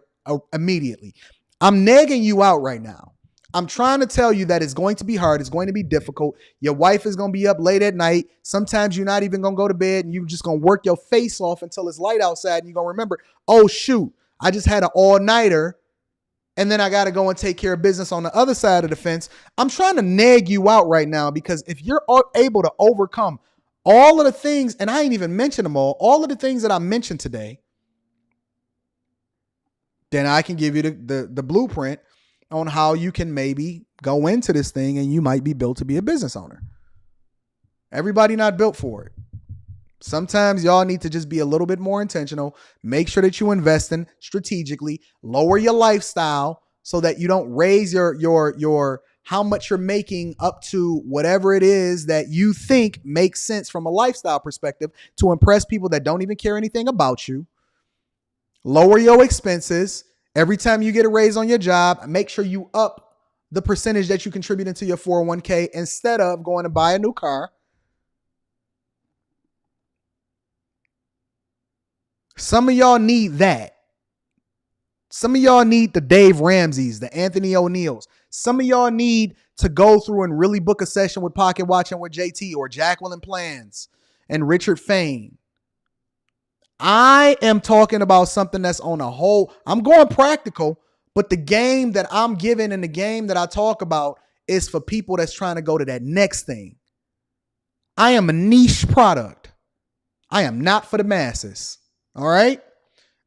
immediately. I'm nagging you out right now. I'm trying to tell you that it's going to be hard. It's going to be difficult. Your wife is going to be up late at night. Sometimes you're not even going to go to bed and you're just going to work your face off until it's light outside. And you're going to remember, oh, shoot, I just had an all-nighter and then I got to go and take care of business on the other side of the fence. I'm trying to nag you out right now because if you're able to overcome all of the things, and I ain't even mentioned them all of the things that I mentioned today, then I can give you the blueprint on how you can maybe go into this thing and you might be built to be a business owner. Everybody not built for it. Sometimes y'all need to just be a little bit more intentional. Make sure that you invest in strategically, lower your lifestyle so that you don't raise your how much you're making up to whatever it is that you think makes sense from a lifestyle perspective to impress people that don't even care anything about you. Lower your expenses. Every time you get a raise on your job, make sure you up the percentage that you contribute into your 401k instead of going to buy a new car. Some of y'all need that. Some of y'all need the Dave Ramseys, the Anthony O'Neills. Some of y'all need to go through and really book a session with Pocket Watching with JT or Jacqueline Plans and Richard Fain. I am talking about something that's on a whole. I'm going practical, but the game that I'm giving and the game that I talk about is for people that's trying to go to that next thing. I am a niche product. I am not for the masses. All right.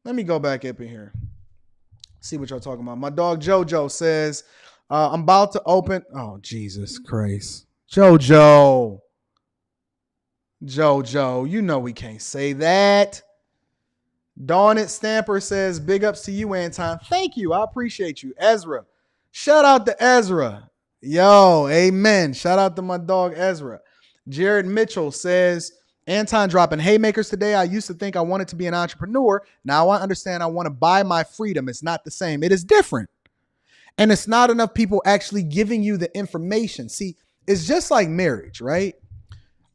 Let me go back up in here. See what y'all talking about. My dog Jojo says, I'm about to open. Oh, Jesus Christ. Jojo, you know we can't say that. Dawn It Stamper says, big ups to you, Anton. Thank you. I appreciate you. Ezra. Shout out to Ezra. Yo, amen. Shout out to my dog Ezra. Jared Mitchell says, Anton dropping haymakers today. I used to think I wanted to be an entrepreneur. Now I understand I want to buy my freedom. It's not the same. It is different. And it's not enough people actually giving you the information. See, it's just like marriage, right?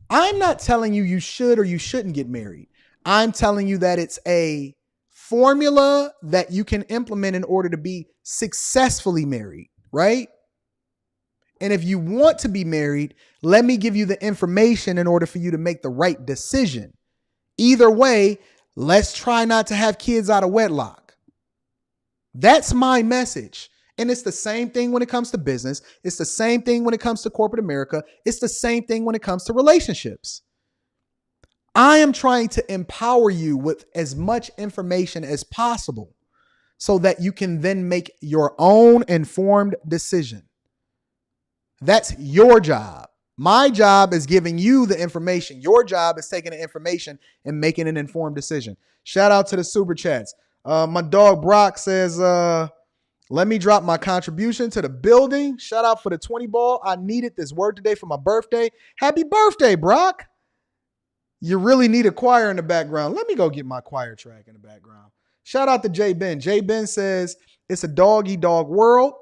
I'm not telling you you should or you shouldn't get married. I'm telling you that it's a formula that you can implement in order to be successfully married, right? And if you want to be married, let me give you the information in order for you to make the right decision. Either way, let's try not to have kids out of wedlock. That's my message. And it's the same thing when it comes to business. It's the same thing when it comes to corporate America. It's the same thing when it comes to relationships. I am trying to empower you with as much information as possible so that you can then make your own informed decision. That's your job. My job is giving you the information. Your job is taking the information and making an informed decision. Shout out to the super chats. My dog Brock says, let me drop my contribution to the building. Shout out for the 20 ball. I needed this word today for my birthday. Happy birthday, Brock. You really need a choir in the background. Let me go get my choir track in the background. Shout out to J Ben. J Ben says, it's a dog-eat-dog world,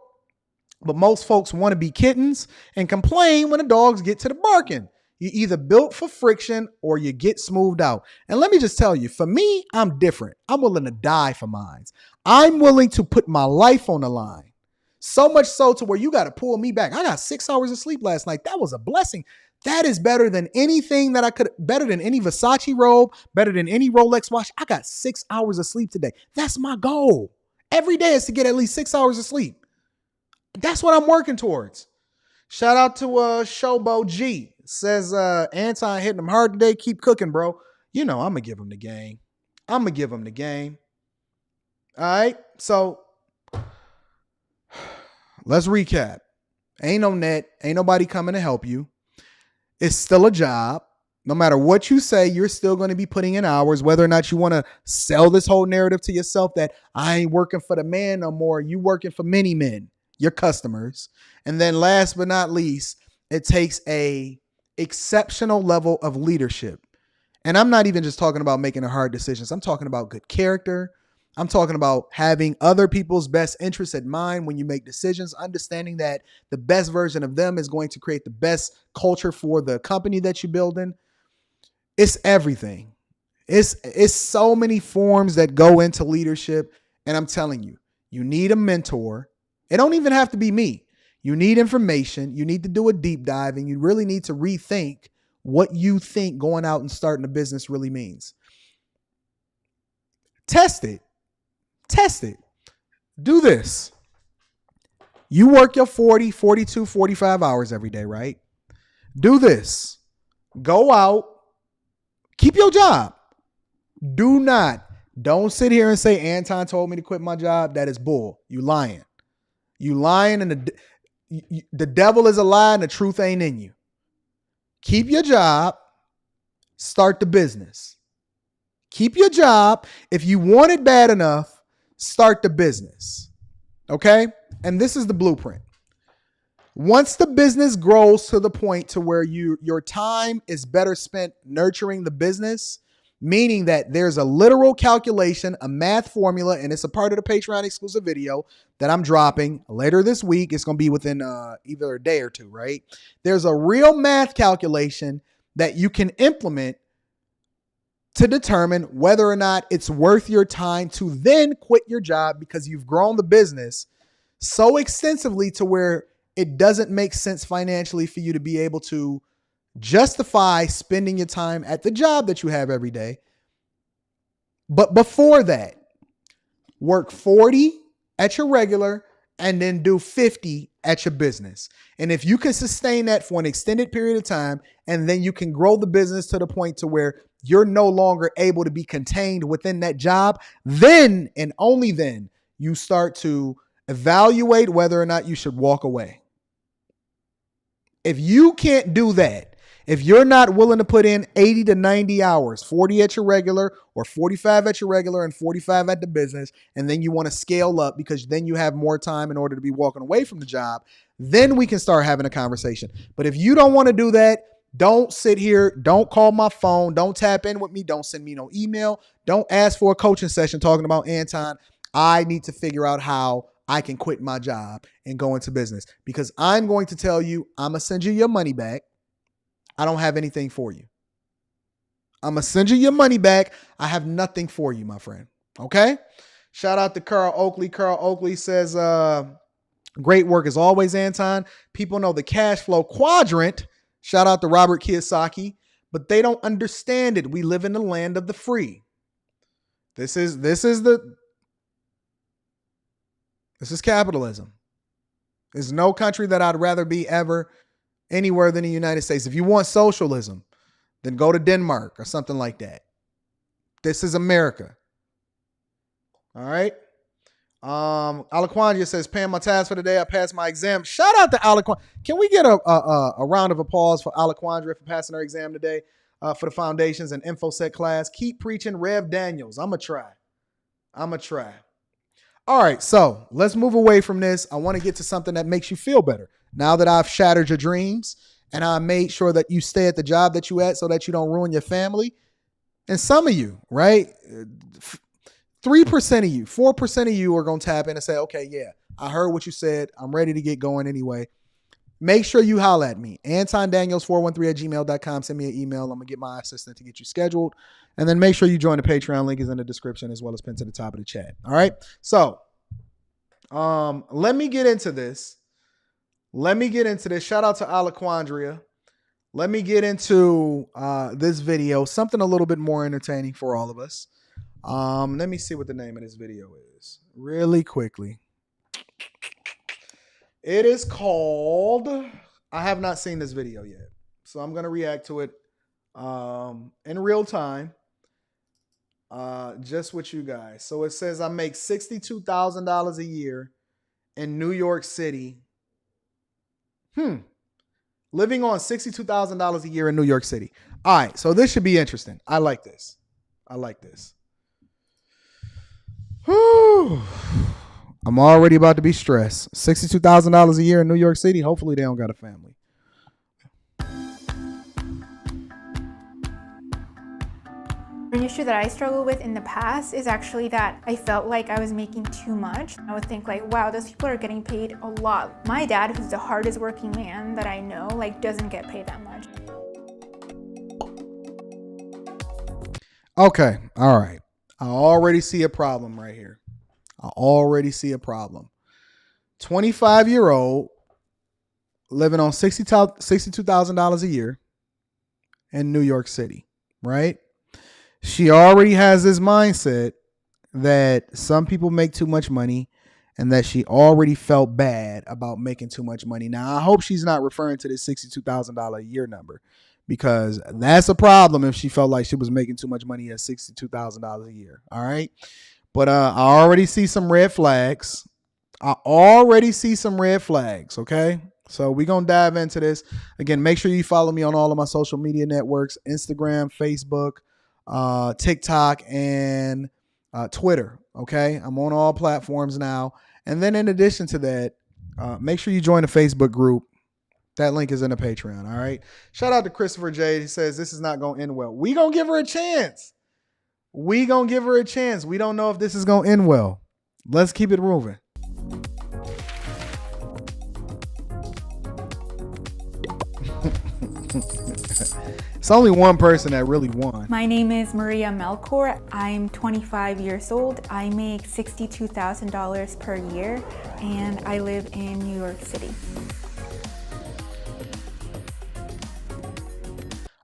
but most folks want to be kittens and complain when the dogs get to the barking. You either built for friction or you get smoothed out. And let me just tell you, for me, I'm different. I'm willing to die for mine. I'm willing to put my life on the line. So much so to where you got to pull me back. I got 6 hours of sleep last night. That was a blessing. That is better than anything that I could, better than any Versace robe, better than any Rolex watch. I got 6 hours of sleep today. That's my goal. Every day is to get at least 6 hours of sleep. That's what I'm working towards. Shout out to Showbo G. Says Anton hitting him hard today. Keep cooking, bro. You know, I'm going to give him the game. I'm going to give him the game. All right. So let's recap. Ain't no net. Ain't nobody coming to help you. It's still a job. No matter what you say, you're still going to be putting in hours, whether or not you want to sell this whole narrative to yourself that I ain't working for the man no more. You working for many men, your customers. And then last but not least, it takes a exceptional level of leadership. And I'm not even just talking about making the hard decisions. I'm talking about good character. I'm talking about having other people's best interests at mind when you make decisions, understanding that the best version of them is going to create the best culture for the company that you're building. It's everything. It's so many forms that go into leadership. And I'm telling you, you need a mentor. It don't even have to be me. You need information. You need to do a deep dive, and you really need to rethink what you think going out and starting a business really means. Test it. Test it. Do this. You work your 40, 42, 45 hours every day, right? Do this. Go out. Keep your job. Don't sit here and say, Anton told me to quit my job. That is bull. You lying. You lying, and the devil is a lie and the truth ain't in you. Keep your job. Start the business. Keep your job. If you want it bad enough, start the business. Okay? And this is the blueprint. Once the business grows to the point to where your time is better spent nurturing the business, meaning that there's a literal calculation, a math formula, and it's a part of the Patreon exclusive video that I'm dropping later this week. It's going to be within either a day or two, right? There's a real math calculation that you can implement to determine whether or not it's worth your time to then quit your job because you've grown the business so extensively to where it doesn't make sense financially for you to be able to justify spending your time at the job that you have every day. But before that, work 40 at your regular and then do 50 at your business. And if you can sustain that for an extended period of time, and then you can grow the business to the point to where you're no longer able to be contained within that job, then and only then you start to evaluate whether or not you should walk away. If you can't do that, if you're not willing to put in 80 to 90 hours, 40 at your regular or 45 at your regular and 45 at the business, and then you want to scale up because then you have more time in order to be walking away from the job, then we can start having a conversation. But if you don't want to do that, don't sit here. Don't call my phone. Don't tap in with me. Don't send me no email. Don't ask for a coaching session talking about, Anton, I need to figure out how I can quit my job and go into business, because I'm going to tell you, I'm going to send you your money back. I don't have anything for you. I'm going to send you your money back. I have nothing for you, my friend. Okay. Shout out to Carl Oakley. Carl Oakley says, great work as always, Anton. People know the cash flow quadrant. Shout out to Robert Kiyosaki, but they don't understand it. We live in the land of the free. This is capitalism. There's no country that I'd rather be ever anywhere than the United States. If you want socialism, then go to Denmark or something like that. This is America. All right. Alaquanja says, paying my task for the day. I passed my exam. Shout out to Alaquanja. Can we get a round of applause for Alaquanja for passing her exam today for the foundations and InfoSec class? Keep preaching, Rev Daniels. I'm going to try. All right, so let's move away from this. I want to get to something that makes you feel better. Now that I've shattered your dreams and I made sure that you stay at the job that you at so that you don't ruin your family. And some of you, right? 3% of you, 4% of you are going to tap in and say, okay, yeah, I heard what you said. I'm ready to get going anyway. make sure you holler at me. Anton Daniels 413@gmail.com. Send me an email. I'm going to get my assistant to get you scheduled. And then make sure you join the Patreon. Link is in the description as well as pinned to the top of the chat. All right. So let me get into this. Shout out to Alaquandria. Let me get into this video. Something a little bit more entertaining for all of us. Let me see what the name of this video is really quickly. It is called, I have not seen this video yet, so I'm going to react to it in real time, just with you guys. So it says I make $62,000 a year in New York City. Living on $62,000 a year in New York City. All right, so this should be interesting. I like this. Whew. I'm already about to be stressed. $62,000 a year in New York City. Hopefully they don't got a family. An issue that I struggled with in the past is actually that I felt like I was making too much. I would think like, wow, those people are getting paid a lot. My dad, who's the hardest working man that I know, like doesn't get paid that much. Okay. All right. I already see a problem right here. 25-year-old living on $62,000 a year in New York City, right? She already has this mindset that some people make too much money and that she already felt bad about making too much money. Now, I hope she's not referring to this $62,000 a year number, because that's a problem if she felt like she was making too much money at $62,000 a year. All right. But I already see some red flags. Okay. So we're going to dive into this. Again, make sure you follow me on all of my social media networks, Instagram, Facebook, TikTok, and Twitter. Okay. I'm on all platforms now. And then in addition to that, make sure you join the Facebook group. That link is in the Patreon. All right. Shout out to Christopher J. He says this is not going to end well. We going to give her a chance. We don't know if this is going to end well. Let's keep it moving. It's only one person that really won. My name is Maria Melchor. I'm 25 years old. I make $62,000 per year, and I live in New York City.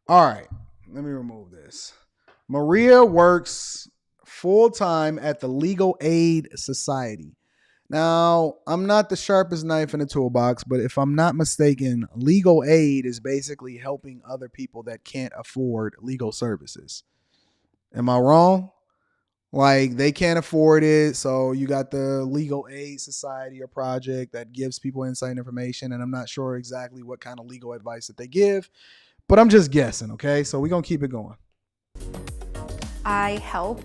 All right, let me remove this. Maria works full-time at the Legal Aid Society. Now, I'm not the sharpest knife in the toolbox, but if I'm not mistaken, legal aid is basically helping other people that can't afford legal services. Am I wrong? Like, they can't afford it, so you got the Legal Aid Society or project that gives people inside information, and I'm not sure exactly what kind of legal advice that they give, but I'm just guessing, okay? So we're going to keep it going. I help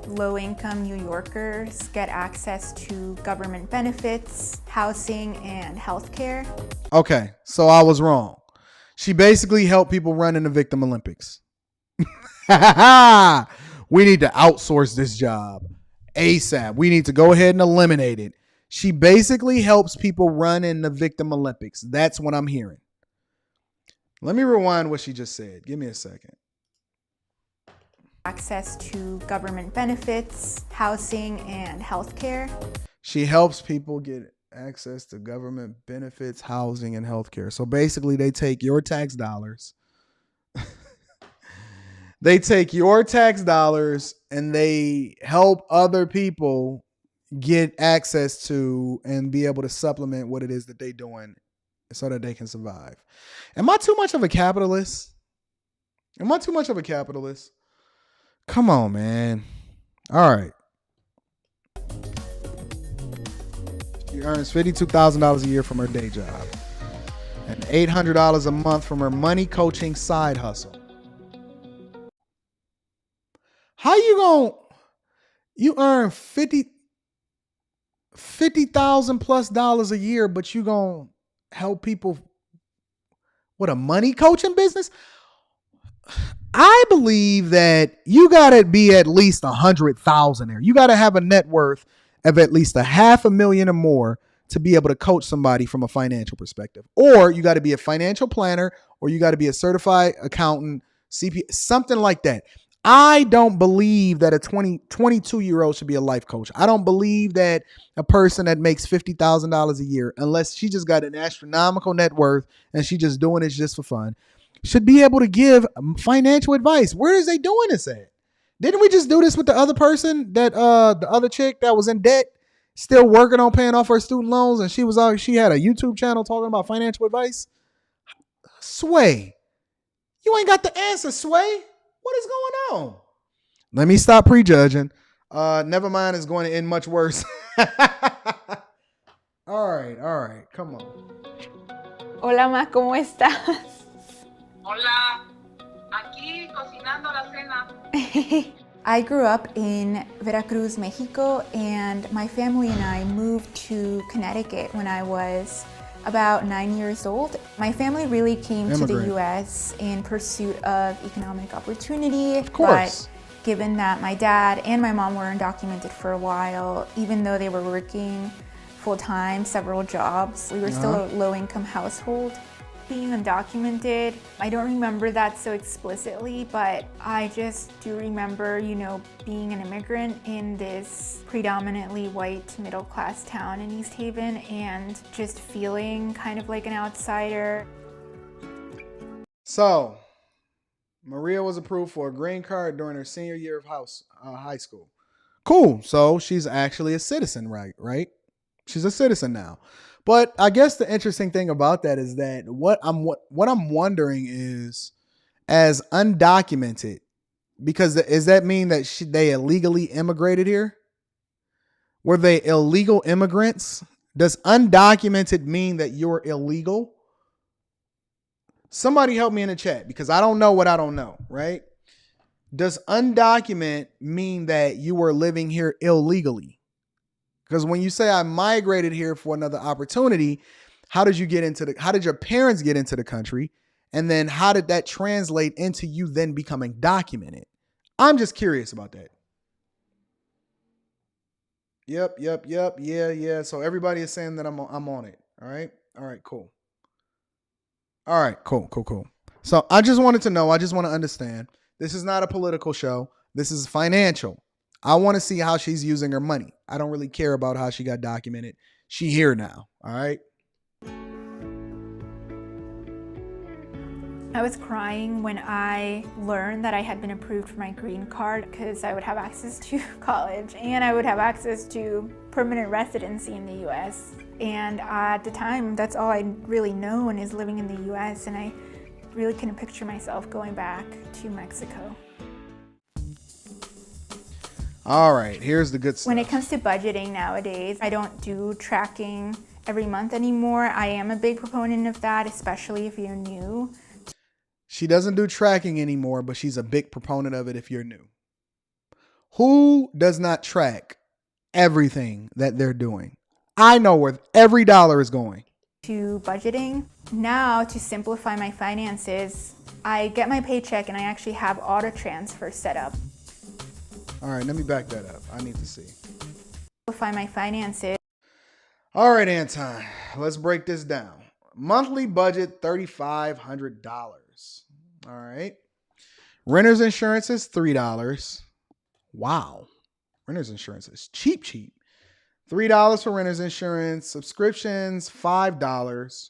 low-income New Yorkers get access to government benefits, housing, and healthcare. Okay, so I was wrong. She basically helped people run in the Victim Olympics. We need to outsource this job ASAP. We need to go ahead and eliminate it. She basically helps people run in the Victim Olympics. That's what I'm hearing. Let me rewind what she just said. Give me a second. Access to government benefits, housing, and healthcare. She helps people get access to government benefits, housing, and healthcare. So basically, they take your tax dollars. They take your tax dollars and they help other people get access to and be able to supplement what it is that they're doing so that they can survive. Am I too much of a capitalist? Come on, man. All right. She earns $52,000 a year from her day job and $800 a month from her money coaching side hustle. How you earn $50,000 plus dollars a year, but you gonna help people with a money coaching business? I believe that you gotta be at least 100,000 there. You gotta have a net worth of at least $500,000 or more to be able to coach somebody from a financial perspective. Or you got to be a financial planner, or you got to be a certified accountant, CPA, something like that. I don't believe that a 22-year-old should be a life coach. I don't believe that a person that makes $50,000 a year, unless she just got an astronomical net worth and she just doing it just for fun, should be able to give financial advice. Where is they doing this at? Didn't we just do this with the other person, that the other chick that was in debt, still working on paying off her student loans, and she had a YouTube channel talking about financial advice? Sway, you ain't got the answer, Sway. What is going on? Let me stop prejudging. Never mind, it's going to end much worse. All right, come on. Hola, Ma, ¿cómo estás? Hola, aquí cocinando la cena. I grew up in Veracruz, Mexico, and my family and I moved to Connecticut when I was about 9 years old. My family really came to the U.S. in pursuit of economic opportunity. Of course. But given that my dad and my mom were undocumented for a while, even though they were working full-time, several jobs, we were still a low-income household. Being undocumented, I don't remember that so explicitly, but I just do remember, being an immigrant in this predominantly white middle-class town in East Haven and just feeling kind of like an outsider. So, Maria was approved for a green card during her senior year of high school. Cool. So she's actually a citizen, right? She's a citizen now. But I guess the interesting thing about that is that what I'm wondering is, as undocumented, because does that mean that they illegally immigrated here? Were they illegal immigrants? Does undocumented mean that you're illegal? Somebody help me in the chat, because I don't know what I don't know, right? Does undocumented mean that you were living here illegally? Because when you say I migrated here for another opportunity, how did your parents get into the country? And then how did that translate into you then becoming documented? I'm just curious about that. Yep. Yeah. So everybody is saying that I'm on it. All right, cool. All right, cool. So I just wanted to know, I just want to understand. This is not a political show. This is financial. I want to see how she's using her money. I don't really care about how she got documented. She here now. All right. I was crying when I learned that I had been approved for my green card, because I would have access to college and I would have access to permanent residency in the US. And at the time, that's all I'd really known, is living in the US, and I really couldn't picture myself going back to Mexico. All right, here's the good stuff. When it comes to budgeting nowadays, I don't do tracking every month anymore. I am a big proponent of that, especially if you're new. She doesn't do tracking anymore, but she's a big proponent of it if you're new. Who does not track everything that they're doing? I know where every dollar is going. To budgeting. Now, to simplify my finances, I get my paycheck and I actually have auto transfer set up. All right, let me back that up. I need to see. Simplify my finances. All right, Anton, let's break this down. Monthly budget, $3,500. All right. Renter's insurance is $3. Wow. Renter's insurance is cheap. $3 for renter's insurance. Subscriptions, $5.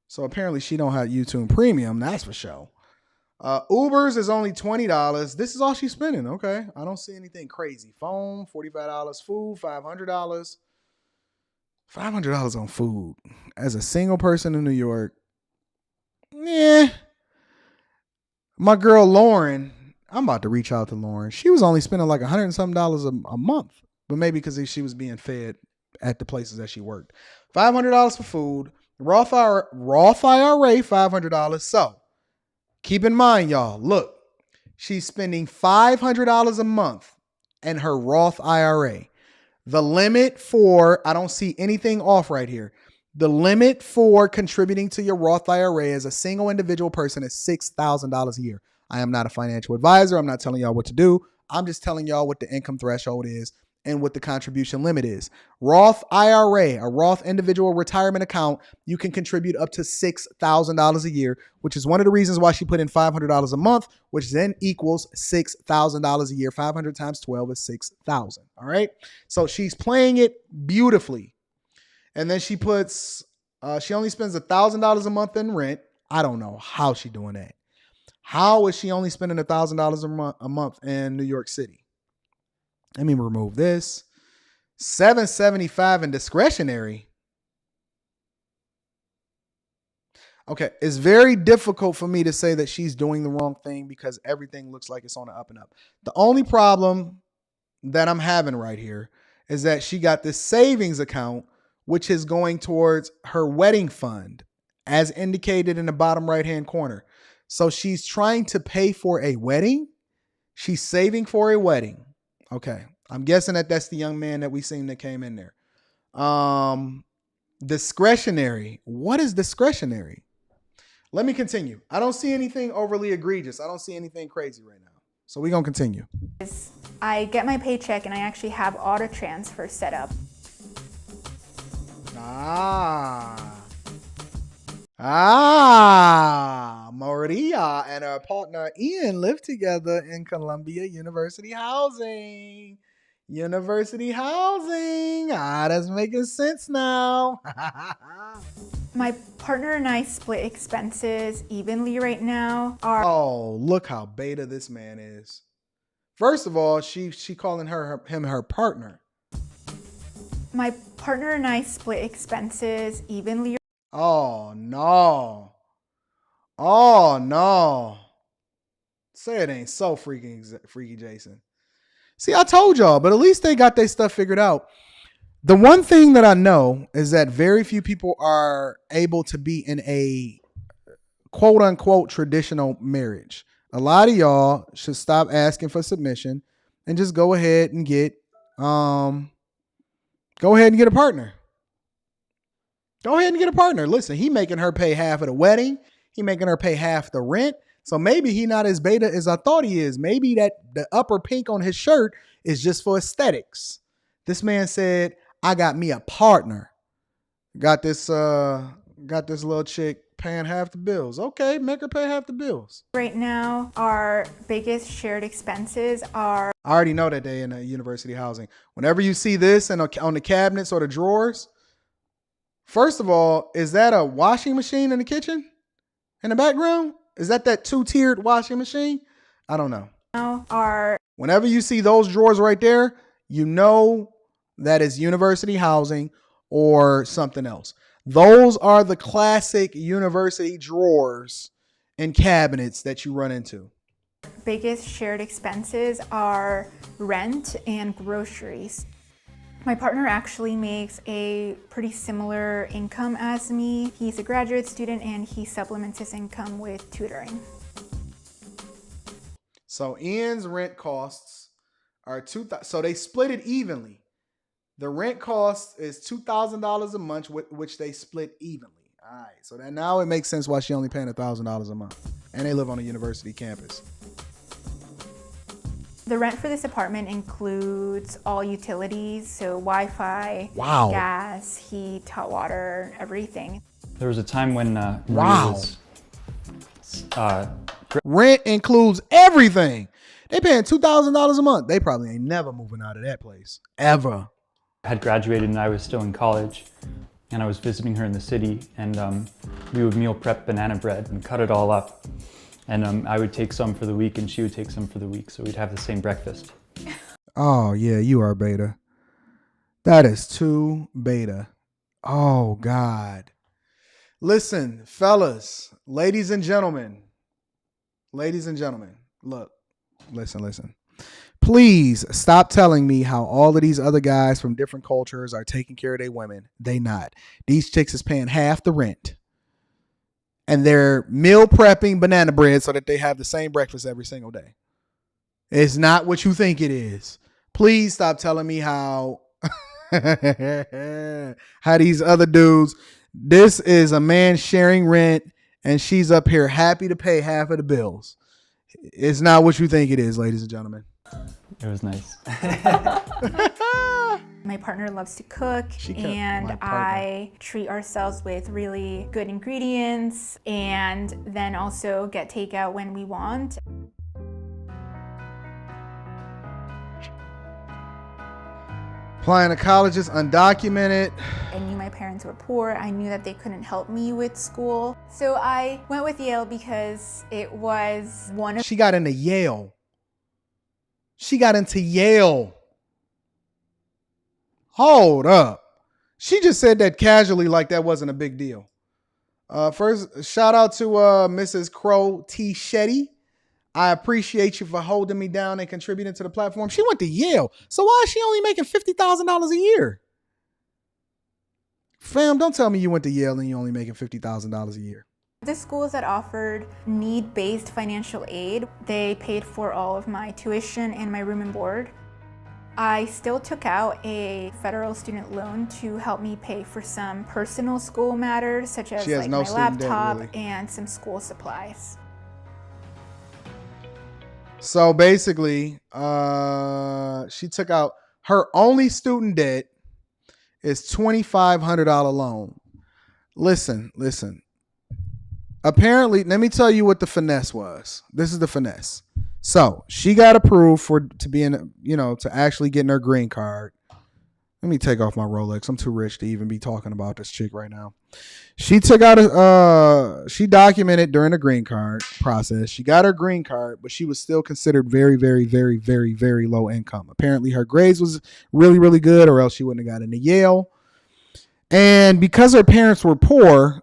So apparently she don't have YouTube Premium, that's for sure. Ubers is only $20. This is all she's spending. Okay. I don't see anything crazy. Phone, $45. Food, $500. $500 on food. As a single person in New York, My girl Lauren, I'm about to reach out to Lauren. She was only spending like $100 and something a month, but maybe because she was being fed at the places that she worked. $500 for food. Roth IRA, $500. So keep in mind, y'all, look, she's spending $500 a month in her Roth IRA. The limit for, I don't see anything off right here. The limit for contributing to your Roth IRA as a single individual person is $6,000 a year. I am not a financial advisor. I'm not telling y'all what to do. I'm just telling y'all what the income threshold is. and what the contribution limit is. Roth IRA, a Roth individual retirement account, you can contribute up to $6,000 a year, which is one of the reasons why she put in $500 a month, which then equals $6,000 a year. 500 times 12 is 6,000. All right. So she's playing it beautifully. And then she puts, she only spends $1,000 a month in rent. I don't know how she's doing that. How is she only spending $1,000 a month in New York City? Let me remove this. $775 in discretionary. Okay, it's very difficult for me to say that she's doing the wrong thing because everything looks like it's on the up and up. The only problem that I'm having right here is that she got this savings account, which is going towards her wedding fund, as indicated in the bottom right-hand corner. So she's trying to pay for a wedding. She's saving for a wedding. Okay. I'm guessing that that's the young man that we seen that came in there. Discretionary. What is discretionary? Let me continue. I don't see anything overly egregious. I don't see anything crazy right now. So we're going to continue. I get my paycheck and I actually have auto transfer set up. Maria and her partner Ian live together in Columbia University housing. University housing. That's making sense now. My partner and I split expenses evenly right now. Oh, look how beta this man is. First of all, she calling him her partner. My partner and I split expenses evenly. Oh no. Oh no. Say it ain't so freaky Jason. See, I told y'all, but at least they got their stuff figured out. The one thing that I know is that very few people are able to be in a quote unquote traditional marriage. A lot of y'all should stop asking for submission and just go ahead and get a partner. Go ahead and get a partner. Listen, he making her pay half of the wedding. He making her pay half the rent. So maybe he not as beta as I thought he is. Maybe that the upper pink on his shirt is just for aesthetics. This man said, I got me a partner. Got this little chick paying half the bills. Okay, make her pay half the bills. Right now, our biggest shared expenses are... I already know that they in a university housing. Whenever you see this and on the cabinets or the drawers, first of all, is that a washing machine in the kitchen in the background? Is that 2-tiered washing machine? I don't know. Whenever you see those drawers right there, you know that is university housing or something else. Those are the classic university drawers and cabinets that you run into. Biggest shared expenses are rent and groceries. My partner actually makes a pretty similar income as me. He's a graduate student and he supplements his income with tutoring. So Ian's rent costs are $2,000. So they split it evenly. The rent cost is $2,000 a month, which they split evenly. All right. So that now it makes sense why she only paying $1,000 a month, and they live on a university campus. The rent for this apartment includes all utilities, so Wi-Fi, wow, gas, heat, hot water, everything. There was a time when wow, was, rent includes everything. They paying $2,000 a month. They probably ain't never moving out of that place ever. Had graduated and I was still in college, and I was visiting her in the city, and we would meal prep banana bread and cut it all up. And I would take some for the week and she would take some for the week. So we'd have the same breakfast. Oh, yeah, you are beta. That is too beta. Oh, God. Listen, fellas, ladies and gentlemen, look, listen. Please stop telling me how all of these other guys from different cultures are taking care of their women. They not. These chicks is paying half the rent. And they're meal prepping banana bread so that they have the same breakfast every single day. It's not what you think it is. Please stop telling me how these other dudes, this is a man sharing rent and she's up here happy to pay half of the bills. It's not what you think it is, ladies and gentlemen. It was nice. My partner loves to cook, My and partner. I treat ourselves with really good ingredients and then also get takeout when we want. Applying to colleges, undocumented. I knew my parents were poor. I knew that they couldn't help me with school. So I went with Yale because it was one of She got into Yale. She got into Yale. Hold up. She just said that casually like that wasn't a big deal. First, shout out to Mrs. Crow T. Shetty. I appreciate you for holding me down and contributing to the platform. She went to Yale. So why is she only making $50,000 a year? Fam, don't tell me you went to Yale and you're only making $50,000 a year. the schools that offered need-based financial aid. They paid for all of my tuition and my room and board. I still took out a federal student loan to help me pay for some personal school matters, such as like my laptop and some school supplies. So basically, she took out her only student debt is $2,500 loan. Listen. Apparently, let me tell you what the finesse was. This is the finesse. So she got approved to be in, to actually getting her green card. Let me take off my Rolex. I'm too rich to even be talking about this chick right now. She took out she documented during the green card process. She got her green card, but she was still considered very, very, very, very, very low income. Apparently her grades was really, really good, or else she wouldn't have got into Yale. And because her parents were poor,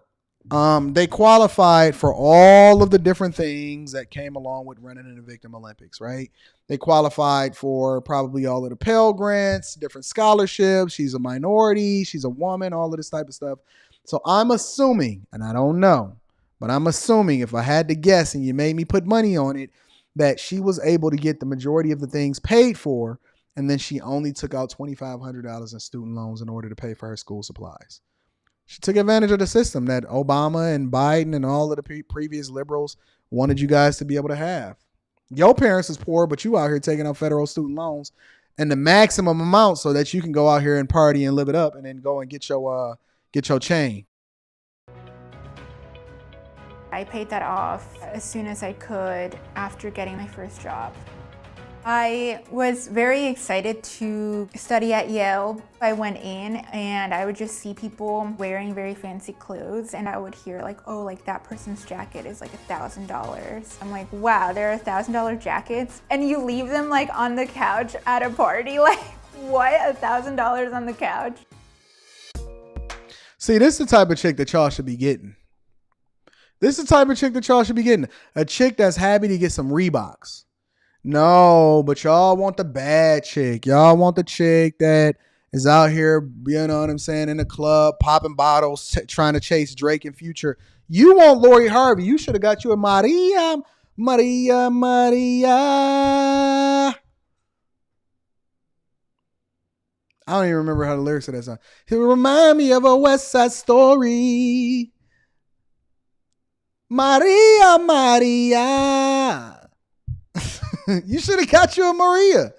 they qualified for all of the different things that came along with running in the Victim Olympics, right? They qualified for probably all of the Pell Grants, different scholarships. She's a minority. She's a woman, all of this type of stuff. So I'm assuming, and I don't know, but I'm assuming if I had to guess and you made me put money on it, that she was able to get the majority of the things paid for, and then she only took out $2,500 in student loans in order to pay for her school supplies. She took advantage of the system that Obama and Biden and all of the previous liberals wanted you guys to be able to have. Your parents is poor, but you out here taking out federal student loans and the maximum amount so that you can go out here and party and live it up and then go and get your chain. I paid that off as soon as I could after getting my first job. I was very excited to study at Yale. I went in and I would just see people wearing very fancy clothes, and I would hear like, oh, like that person's jacket is like $1,000. I'm like, wow, there are $1,000 jackets and you leave them like on the couch at a party? Like, what, $1,000 on the couch? See, this is the type of chick that y'all should be getting. This is the type of chick that y'all should be getting. A chick that's happy to get some Reeboks. No, but y'all want the bad chick. Y'all want the chick that is out here, you know what I'm saying, in the club, popping bottles, trying to chase Drake and Future. You want Lori Harvey. You should have got you a Maria. I don't even remember how the lyrics of that song. It remind me of a West Side Story. Maria. You should have got you a Maria.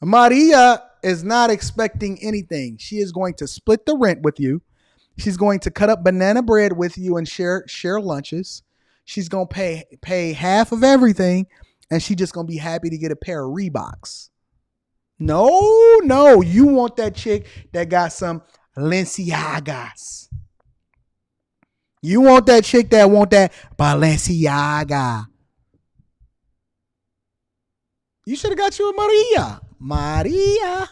Maria is not expecting anything. She is going to split the rent with you. She's going to cut up banana bread with you and share lunches. She's going to pay half of everything, and she's just going to be happy to get a pair of Reeboks. No, you want that chick that got some Balenciagas. You want that chick that want that Balenciaga. You should have got you a Maria.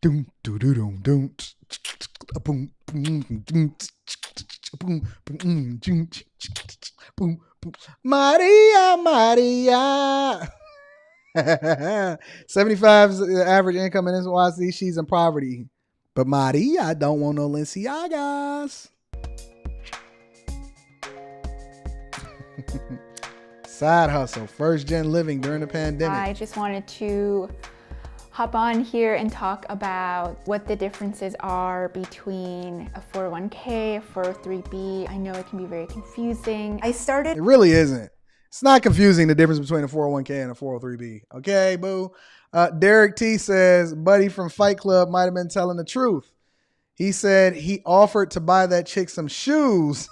Doom, doo, doo, doom, doom. Boom, boom, boom, boom, boom. Maria. 75 is the average income in NYC. She's in poverty. But Maria don't want no Balenciagas. Side hustle, first gen living during the pandemic. I just wanted to hop on here and talk about what the differences are between a 401k, a 403b. I know it can be very confusing. It really isn't. It's not confusing, the difference between a 401k and a 403b. Okay, boo. Derek T says, buddy from Fight Club might have been telling the truth. He said he offered to buy that chick some shoes.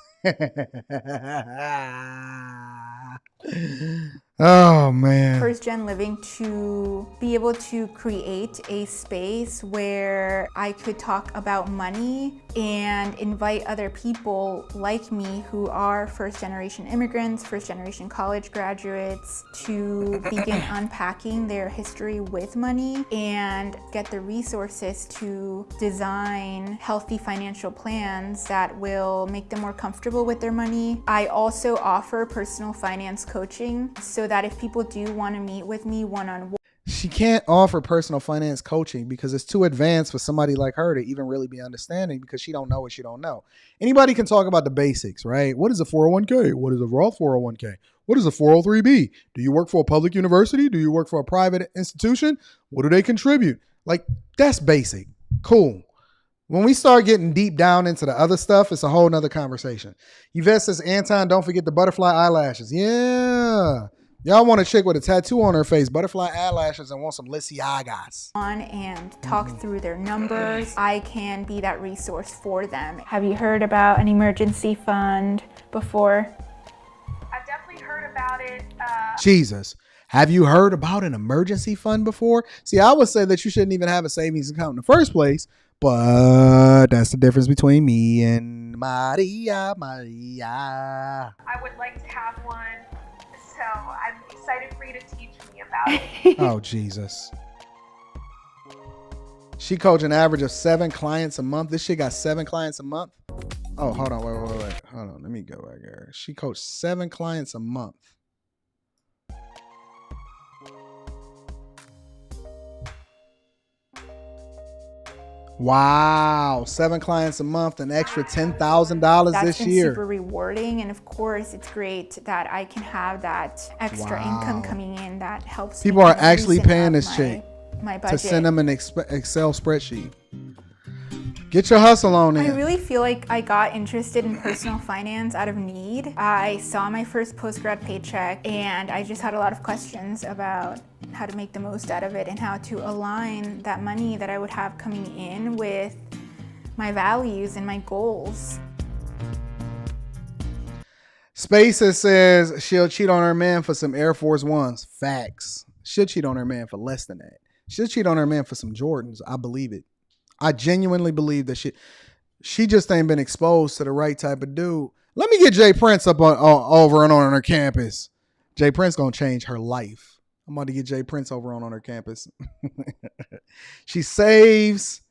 Oh, man. First gen living to be able to create a space where I could talk about money and invite other people like me who are first generation immigrants, first generation college graduates to begin unpacking their history with money and get the resources to design healthy financial plans that will make them more comfortable with their money. I also offer personal finance coaching so that if people do want to meet with me one-on-one. She can't offer personal finance coaching because it's too advanced for somebody like her to even really be understanding, because she don't know what she don't know. Anybody can talk about the basics, right? What is a 401k? What is a Roth 401k? What is a 403b? Do you work for a public university? Do you work for a private institution? What do they contribute? Like, that's basic. Cool. When we start getting deep down into the other stuff, it's a whole nother conversation. Yvette says, Anton, don't forget the butterfly eyelashes. Yeah. Y'all want a chick with a tattoo on her face, butterfly eyelashes, and want some Lisiagas. And talk through their numbers. I can be that resource for them. Have you heard about an emergency fund before? I've definitely heard about it. Jesus. Have you heard about an emergency fund before? See, I would say that you shouldn't even have a savings account in the first place, but that's the difference between me and Maria. I would like to have one, so I'm excited for you to teach me about it. Oh, Jesus. She coached an average of 7 clients a month. This shit got 7 clients a month. Oh, hold on. Wait. Hold on. Let me go back here. She coached 7 clients a month. Wow, 7 clients a month, an extra $10,000 this year. That's super rewarding, and of course, it's great that I can have that extra income coming in that helps. People are actually paying this chick my to send them an Excel spreadsheet. Get your hustle on I in. really feel like I got interested in personal finance out of need. I saw my first post-grad paycheck and I just had a lot of questions about how to make the most out of it and how to align that money that I would have coming in with my values and my goals. Spaces says she'll cheat on her man for some Air Force Ones. Facts. She'll cheat on her man for less than that. She'll cheat on her man for some Jordans. I believe it. I genuinely believe that she just ain't been exposed to the right type of dude. Let me get Jay Prince up over and on her campus. Jay Prince gonna change her life. I'm about to get Jay Prince over on her campus. She saves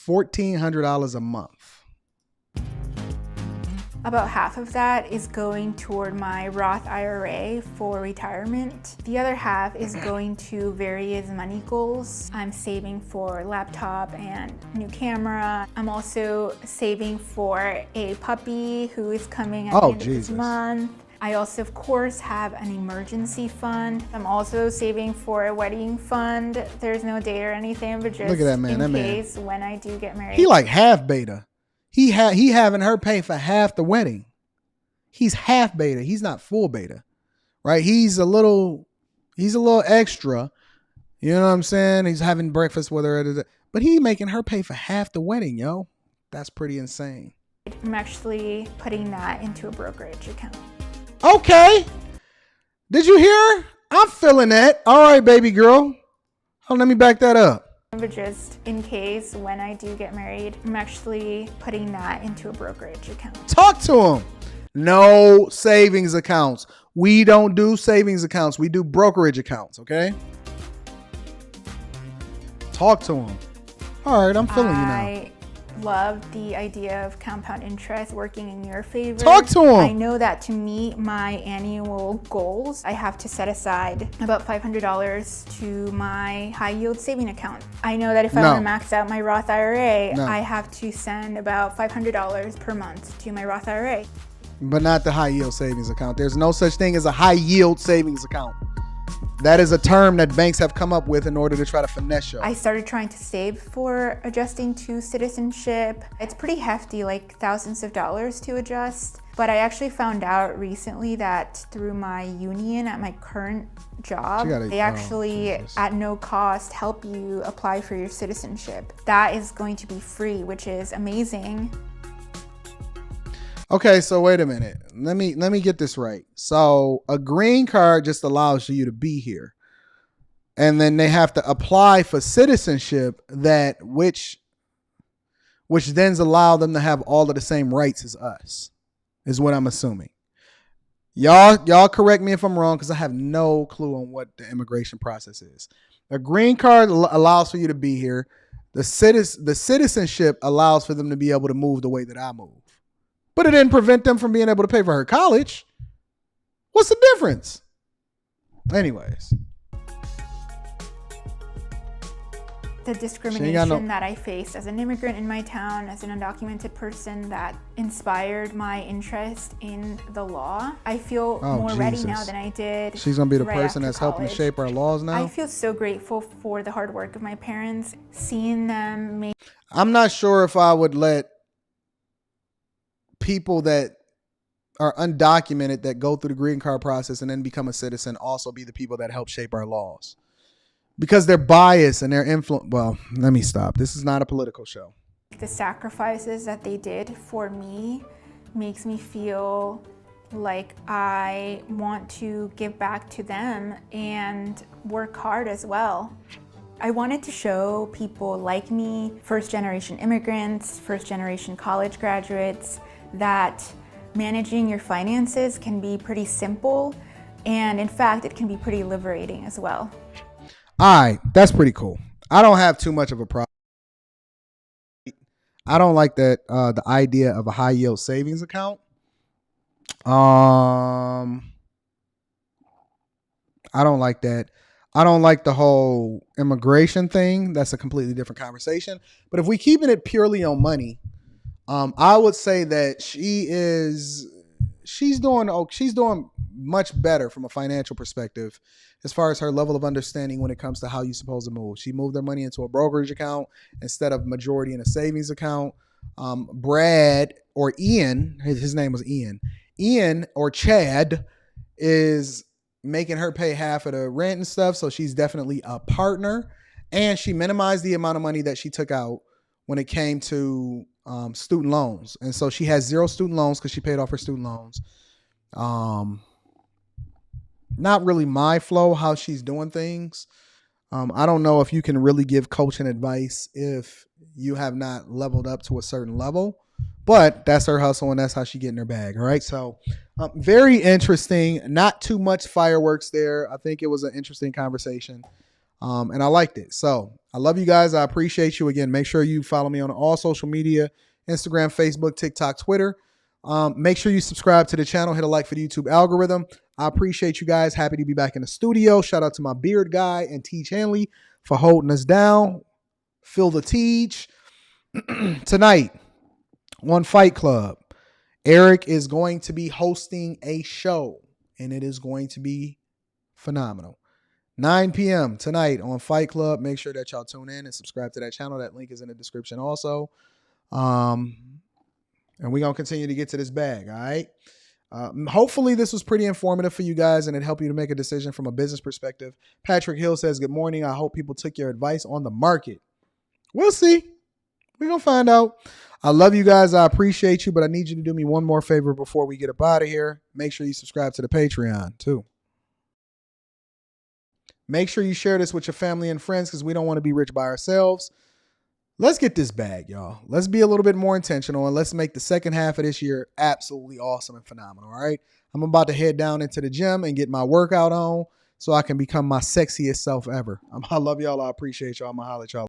$1,400 a month. About half of that is going toward my Roth IRA for retirement. The other half is going to various money goals. I'm saving for laptop and new camera. I'm also saving for a puppy who is coming at the end of this month. I also, of course, have an emergency fund. I'm also saving for a wedding fund. There's no date or anything, but just look at that man. in case when I do get married. He like half beta. He having her pay for half the wedding. He's half beta. He's not full beta, right? He's a little extra. You know what I'm saying? He's having breakfast with her, but he making her pay for half the wedding, yo. That's pretty insane. I'm actually putting that into a brokerage account. Okay. Did you hear? I'm feeling that. All right, baby girl. Oh, let me back that up. But just in case when I do get married, I'm actually putting that into a brokerage account. Talk to him. No savings accounts. We don't do savings accounts. We do brokerage accounts, okay? Talk to him. All right, I'm feeling you now. I love the idea of compound interest working in your favor. Talk to him. I know that to meet my annual goals, I have to set aside about $500 to my high yield saving account. I know that if I want to max out my Roth IRA, I have to send about $500 per month to my Roth IRA. But not the high yield savings account. There's no such thing as a high yield savings account. That is a term that banks have come up with in order to try to finesse you. I started trying to save for adjusting to citizenship. It's pretty hefty, like thousands of dollars to adjust. But I actually found out recently that through my union at my current job, they actually at no cost help you apply for your citizenship. That is going to be free, which is amazing. Okay, so wait a minute. Let me get this right. So a green card just allows you to be here. And then they have to apply for citizenship that which then allow them to have all of the same rights as us, is what I'm assuming. Y'all correct me if I'm wrong, because I have no clue on what the immigration process is. A green card allows for you to be here. The citizenship allows for them to be able to move the way that I move. But it didn't prevent them from being able to pay for her college. What's the difference? Anyways. The discrimination that I faced as an immigrant in my town, as an undocumented person, that inspired my interest in the law. I feel more ready now than I did. She's going to be the person that's helping to shape our laws now? I feel so grateful for the hard work of my parents, seeing them make... I'm not sure if I would let people that are undocumented that go through the green card process and then become a citizen also be the people that help shape our laws. Because they're biased and they're influenced. Well, let me stop. This is not a political show. The sacrifices that they did for me makes me feel like I want to give back to them and work hard as well. I wanted to show people like me, first-generation immigrants, first-generation college graduates, that managing your finances can be pretty simple, and in fact, it can be pretty liberating as well. All right, that's pretty cool. I don't have too much of a problem. I don't like that the idea of a high yield savings account. I don't like that. I don't like the whole immigration thing. That's a completely different conversation. But if we keeping it purely on money, I would say that she's doing much better from a financial perspective as far as her level of understanding when it comes to how you're supposed to move. She moved her money into a brokerage account instead of majority in a savings account. Brad or Ian, his name was Ian or Chad is making her pay half of the rent and stuff. So she's definitely a partner, and she minimized the amount of money that she took out when it came to student loans. And so she has 0 student loans because she paid off her student loans. Not really my flow, how she's doing things. I don't know if you can really give coaching advice if you have not leveled up to a certain level, but that's her hustle and that's how she getting her bag. All right. So very interesting. Not too much fireworks there. I think it was an interesting conversation. And I liked it. So I love you guys. I appreciate you. Again, make sure you follow me on all social media, Instagram, Facebook, TikTok, Twitter. Make sure you subscribe to the channel. Hit a like for the YouTube algorithm. I appreciate you guys. Happy to be back in the studio. Shout out to my beard guy and Teach Hanley for holding us down. Phil the Teach. Tonight on Fight Club, Eric is going to be hosting a show, and it is going to be phenomenal. 9 p.m. tonight on Fight Club. Make sure that y'all tune in and subscribe to that channel. That link is in the description also. And we're going to continue to get to this bag, all right? Hopefully this was pretty informative for you guys and it helped you to make a decision from a business perspective. Patrick Hill says, good morning. I hope people took your advice on the market. We'll see. We're going to find out. I love you guys. I appreciate you, but I need you to do me one more favor before we get up out of here. Make sure you subscribe to the Patreon too. Make sure you share this with your family and friends because we don't want to be rich by ourselves. Let's get this bag, y'all. Let's be a little bit more intentional and let's make the second half of this year absolutely awesome and phenomenal, all right? I'm about to head down into the gym and get my workout on so I can become my sexiest self ever. I love y'all. I appreciate y'all. I'm going to holler at y'all.